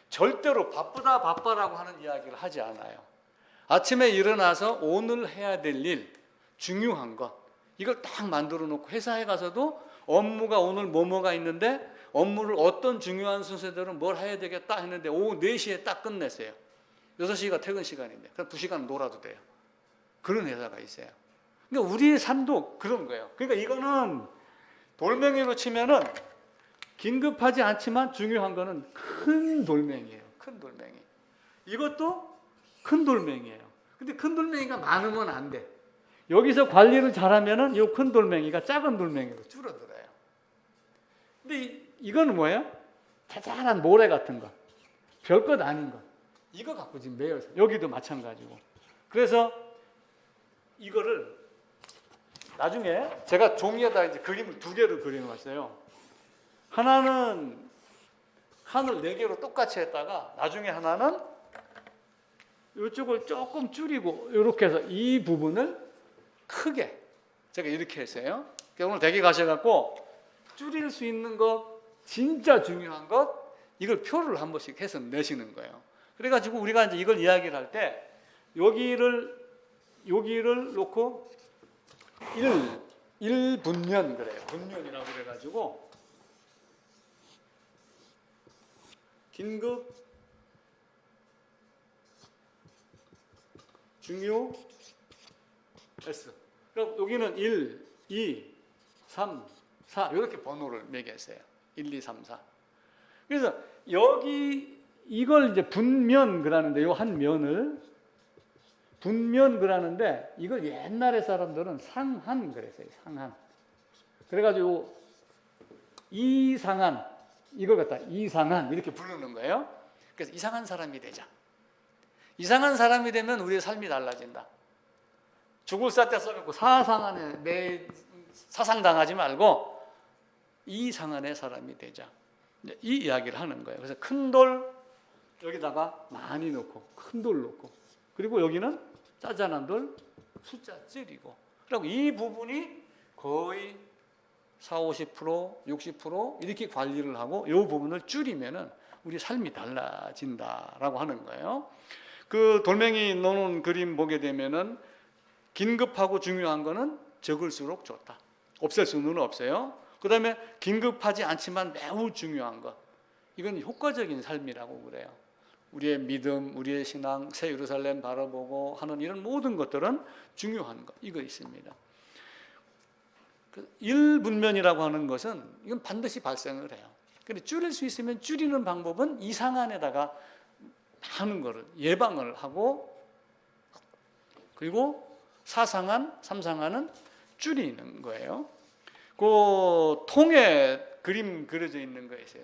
절대로 바쁘다 바빠라고 하는 이야기를 하지 않아요. 아침에 일어나서 오늘 해야 될 일, 중요한 것, 이걸 딱 만들어 놓고 회사에 가서도 업무가 오늘 뭐가 있는데 업무를 어떤 중요한 순서대로 뭘 해야 되겠다 했는데 오후 4시에 딱 끝냈어요. 6시가 퇴근 시간인데 그럼 2시간 놀아도 돼요. 그런 회사가 있어요. 그러니까 우리의 삶도 그런 거예요. 그러니까 이거는 돌멩이로 치면은 긴급하지 않지만 중요한 거는 큰 돌멩이에요. 큰 돌멩이. 이것도 큰 돌멩이에요. 근데 큰 돌멩이가 많으면 안 돼. 여기서 관리를 잘하면은 이 큰 돌멩이가 작은 돌멩이로 줄어들어요. 근데 이거는 뭐예요? 자잘한 모래 같은 거, 별것 아닌 거. 이거 갖고 지금 매여 있어요. 여기도 마찬가지고. 그래서 이거를 나중에 제가 종이에다 이제 그림을 2개를 그려놨어요. 하나는 하늘 4개로 똑같이 했다가 나중에 하나는 이쪽을 조금 줄이고 이렇게 해서 이 부분을 크게 제가 이렇게 했어요. 오늘 댁에 가셔갖고 줄일 수 있는 것, 진짜 중요한 것, 이걸 표를 한 번씩 해서 내시는 거예요. 그래가지고 우리가 이제 이걸 이야기를 할 때 여기를 여기를 놓고 일분면 그래요. 분면이라고 그래가지고 긴급, 중요, S. 그럼 여기는 1, 2, 3, 4 이렇게 번호를 매겼어요. 1, 2, 3, 4. 그래서 여기 이걸 이제 분면 그러는데 요 한 면을 분면 그러는데 이걸 옛날에 사람들은 상한 그랬어요. 상한. 그래가지고 이상한 이걸 갖다 이상한 이렇게 부르는 거예요. 그래서 이상한 사람이 되자. 이상한 사람이 되면 우리의 삶이 달라진다. 죽을 쌀때 써놓고 사상한에 내 사상당하지 말고 이상한의 사람이 되자. 이 이야기를 하는 거예요. 그래서 큰 돌 여기다가 많이 넣고 큰 돌 넣고 그리고 여기는 짜잔한 돌 숫자 줄이고 그리고 이 부분이 거의 40, 50%, 60% 이렇게 관리를 하고 이 부분을 줄이면은 우리 삶이 달라진다라고 하는 거예요. 그 돌멩이 놓는 그림 보게 되면은 긴급하고 중요한 거는 적을수록 좋다. 없앨 수는 없어요. 그 다음에 긴급하지 않지만 매우 중요한 것. 이건 효과적인 삶이라고 그래요. 우리의 믿음, 우리의 신앙, 새 예루살렘 바라보고 하는 이런 모든 것들은 중요한 것. 이거 있습니다. 일분면이라고 하는 것은 이건 반드시 발생을 해요. 근데 줄일 수 있으면 줄이는 방법은 이상한에다가 하는 것을 예방을 하고 그리고 사상한, 삼상한은 줄이는 거예요. 그 통에 그림 그려져 있는 거 있어요.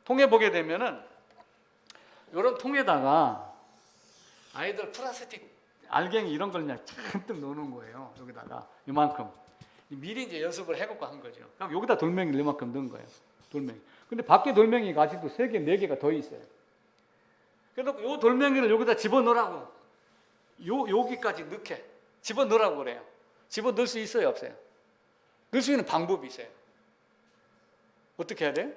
통에 보게 되면은 이런 통에다가 아이들 플라스틱 알갱이 이런 걸 그냥 잔뜩 넣는 거예요. 여기다가 이만큼 미리 이제 연습을 해갖고 한 거죠. 그럼 여기다 돌멩이를 이만큼 넣은 거예요. 돌멩이. 근데 밖에 돌멩이가 아직도 3개, 4개가 더 있어요. 그래서 요 돌멩이를 여기다 집어넣으라고 여기까지 넣게 집어넣으라고 그래요. 집어넣을 수 있어요, 없어요? 넣을 수 있는 방법이 있어요. 어떻게 해야 돼요?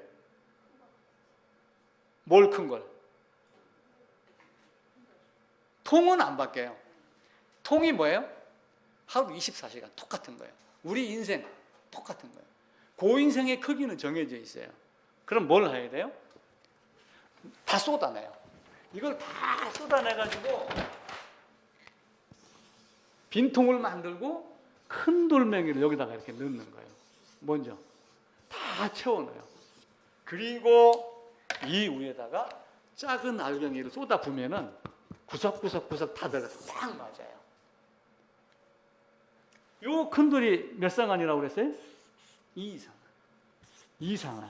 뭘 큰 걸? 통은 안 바뀌어요. 통이 뭐예요? 하루 24시간 똑같은 거예요. 우리 인생 똑같은 거예요. 그 인생의 크기는 정해져 있어요. 그럼 뭘 해야 돼요? 다 쏟아내요. 이걸 다 쏟아내가지고 빈통을 만들고 큰 돌멩이를 여기다가 이렇게 넣는 거예요. 먼저 다 채워넣어요. 그리고 이 위에다가 작은 알갱이를 쏟아 부면은 구석구석 다 들어가서 딱 맞아요. 요 큰 돌이 몇 상한이라고 그랬어요? 2상한.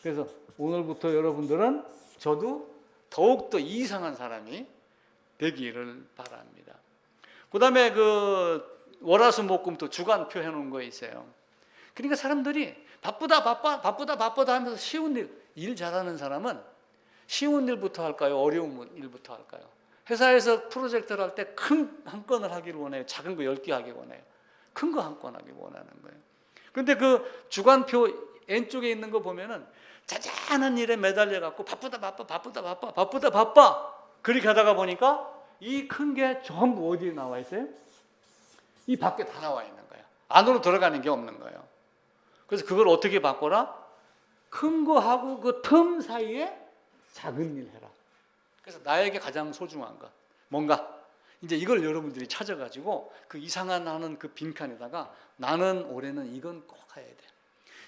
그래서 오늘부터 여러분들은 저도 더욱더 이상한 사람이 되기를 바랍니다. 그 다음에 그 월화수목금토 주간표 해놓은 거 있어요. 그러니까 사람들이 바쁘다 하면서 쉬운 일 잘하는 사람은 쉬운 일부터 할까요? 어려운 일부터 할까요? 회사에서 프로젝트를 할 때 큰 한 건을 하기를 원해요. 작은 거 10개 하기 원해요. 큰 거 한 건 하기 원하는 거예요. 그런데 그 주간표 N쪽에 있는 거 보면은 자잘한 일에 매달려 갖고 바쁘다 그렇게 하다가 보니까 이 큰 게 전부 어디에 나와 있어요? 이 밖에 다 나와 있는 거예요. 안으로 들어가는 게 없는 거예요. 그래서 그걸 어떻게 바꿔라? 큰 거 하고 그 틈 사이에 작은 일 해라. 그래서 나에게 가장 소중한 것 뭔가 이제 이걸 여러분들이 찾아가지고 그 이상한 하는 그 빈칸에다가 나는 올해는 이건 꼭 해야 돼.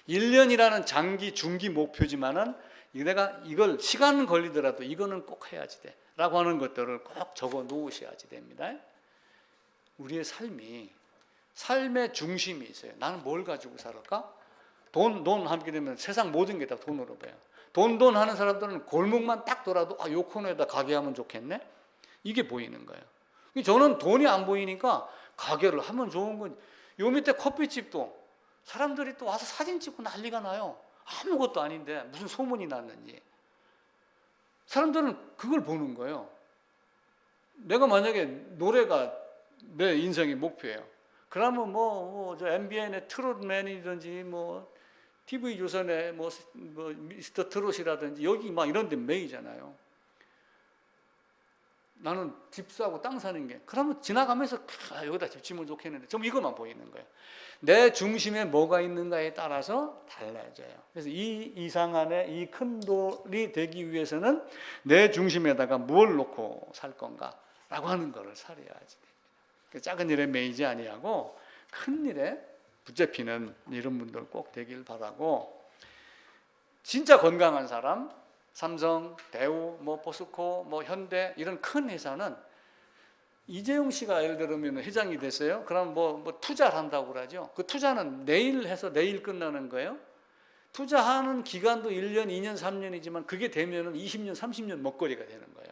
1년이라는 장기 중기 목표지만은 내가 이걸 시간 걸리더라도 이거는 꼭 해야지 돼 라고 하는 것들을 꼭 적어 놓으셔야지 됩니다. 우리의 삶의 중심이 있어요. 나는 뭘 가지고 살을까? 돈 하게 되면 세상 모든 게 다 돈으로 보여요. 돈 하는 사람들은 골목만 딱 돌아도 요 코너에다 가게 하면 좋겠네? 이게 보이는 거예요. 저는 돈이 안 보이니까 가게를 하면 좋은 건 요 밑에 커피집도 사람들이 또 와서 사진 찍고 난리가 나요. 아무것도 아닌데 무슨 소문이 났는지. 사람들은 그걸 보는 거예요. 내가 만약에 노래가 내 인생의 목표예요. 그러면 저 MBN의 트롯맨이든지 TV조선의 미스터 트롯이라든지 여기 막 이런 데 메이잖아요. 나는 집 사고 땅 사는 게, 그러면 지나가면서 여기다 집 지으면 좋겠는데 좀 이것만 보이는 거예요. 내 중심에 뭐가 있는가에 따라서 달라져요. 그래서 이 이상 안에 이 큰 돌이 되기 위해서는 내 중심에다가 뭘 놓고 살 건가 라고 하는 거를 살아야지. 작은 일에 매이지 아니하고 큰 일에 붙잡히는 이런 분들 꼭 되길 바라고, 진짜 건강한 사람, 삼성, 대우, 뭐 포스코, 뭐 현대 이런 큰 회사는 이재용 씨가 예를 들면 회장이 됐어요. 그럼 뭐 투자를 한다고 그러죠. 그 투자는 내일 해서 내일 끝나는 거예요. 투자하는 기간도 1년, 2년, 3년이지만 그게 되면은 20년, 30년 먹거리가 되는 거예요.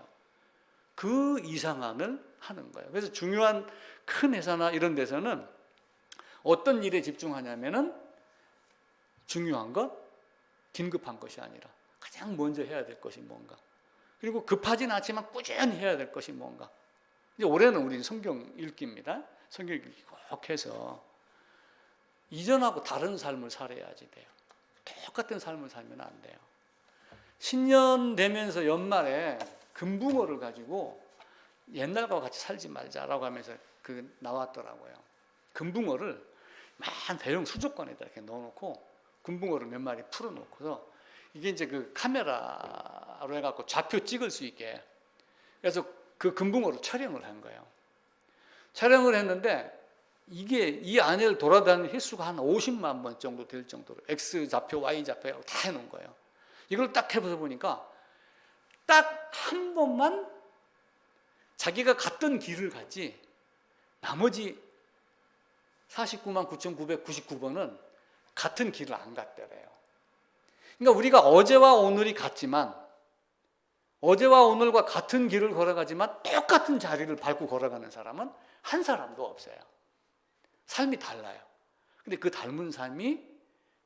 그 이상을 하는 거예요. 그래서 중요한 큰 회사나 이런 데서는 어떤 일에 집중하냐면은 중요한 것, 긴급한 것이 아니라 가장 먼저 해야 될 것이 뭔가, 그리고 급하진 않지만 꾸준히 해야 될 것이 뭔가. 이제 올해는 우리 성경 읽기입니다. 성경 읽기 꼭 해서 이전하고 다른 삶을 살아야지 돼요. 똑같은 삶을 살면 안 돼요. 신년 되면서 연말에 금붕어를 가지고 옛날과 같이 살지 말자라고 하면서 그 나왔더라고요. 금붕어를 만 대형 수족관에다 이렇게 넣어놓고 금붕어를 몇 마리 풀어놓고서 이게 이제 그 카메라로 해갖고 좌표 찍을 수 있게, 그래서 그 금붕어로 촬영을 한 거예요. 촬영을 했는데 이게 이 안을 돌아다니는 횟수가 한 50만 번 정도 될 정도로 X 좌표, Y 좌표 다 해놓은 거예요. 이걸 딱 해서 보니까 딱 한 번만 자기가 갔던 길을 갔지 나머지 49만 9,999번은 같은 길을 안 갔더래요. 그러니까 우리가 어제와 오늘이 같지만, 어제와 오늘과 같은 길을 걸어가지만 똑같은 자리를 밟고 걸어가는 사람은 한 사람도 없어요. 삶이 달라요. 근데 그 닮은 삶이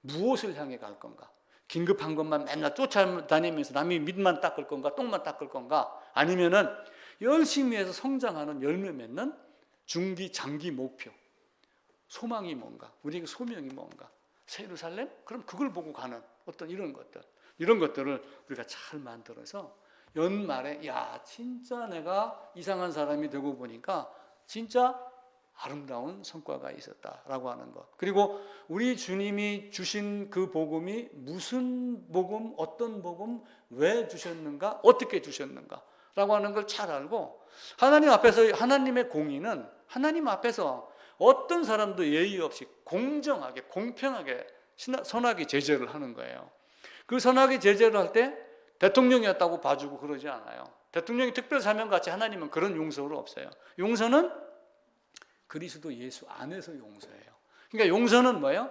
무엇을 향해 갈 건가? 긴급한 것만 맨날 쫓아다니면서 남이 밑만 닦을 건가? 똥만 닦을 건가? 아니면은 열심히 해서 성장하는 열매 맺는 중기, 장기 목표, 소망이 뭔가? 우리의 소명이 뭔가? 새 예루살렘? 그럼 그걸 보고 가는 어떤 이런 것들을 우리가 잘 만들어서 연말에 야 진짜 내가 이상한 사람이 되고 보니까 진짜 아름다운 성과가 있었다라고 하는 것. 그리고 우리 주님이 주신 그 복음이 무슨 복음, 어떤 복음, 왜 주셨는가, 어떻게 주셨는가 라고 하는 걸 잘 알고, 하나님 앞에서 하나님의 공의는 하나님 앞에서 어떤 사람도 예의 없이 공정하게 공평하게 선하게 제재를 하는 거예요. 그 선하게 제재를 할 때 대통령이었다고 봐주고 그러지 않아요. 대통령이 특별 사명같이 하나님은 그런 용서가 없어요. 용서는 그리스도 예수 안에서 용서예요. 그러니까 용서는 뭐예요?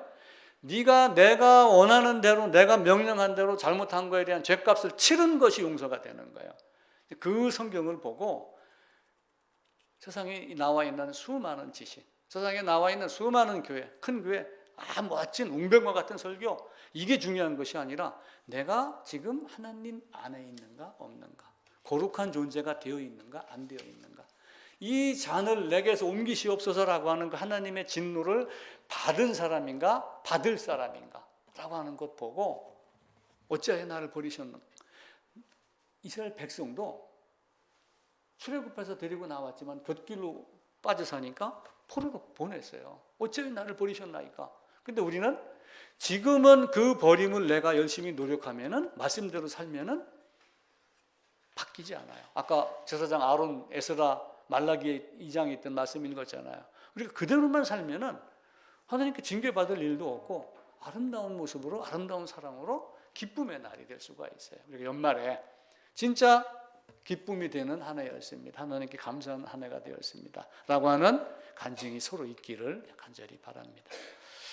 내가 원하는 대로, 내가 명령한 대로 잘못한 거에 대한 죄값을 치른 것이 용서가 되는 거예요. 그 성경을 보고 세상에 나와 있는 수많은 지식, 세상에 나와 있는 수많은 교회, 큰 교회, 멋진 웅변과 같은 설교, 이게 중요한 것이 아니라 내가 지금 하나님 안에 있는가 없는가, 거룩한 존재가 되어 있는가 안 되어 있는가, 이 잔을 내게서 옮기시옵소서라고 하는 그 하나님의 진노를 받은 사람인가 받을 사람인가 라고 하는 것 보고, 어찌하여 나를 버리셨는가. 이스라엘 백성도 출애굽해서 데리고 나왔지만 곁길로 빠져 사니까 포로로 보냈어요. 어찌하여 나를 버리셨나이까. 근데 우리는 지금은 그 버림을 내가 열심히 노력하면은, 말씀대로 살면은 바뀌지 않아요. 아까 제사장 아론, 에스라, 말라기 2장에 있던 말씀 읽었잖아요. 우리가 그대로만 살면은 하나님께 징계받을 일도 없고 아름다운 모습으로, 아름다운 사랑으로 기쁨의 날이 될 수가 있어요. 우리가 연말에 진짜 기쁨이 되는 한 해였습니다. 하나님께 감사한 한 해가 되었습니다 라고 하는 간증이 서로 있기를 간절히 바랍니다.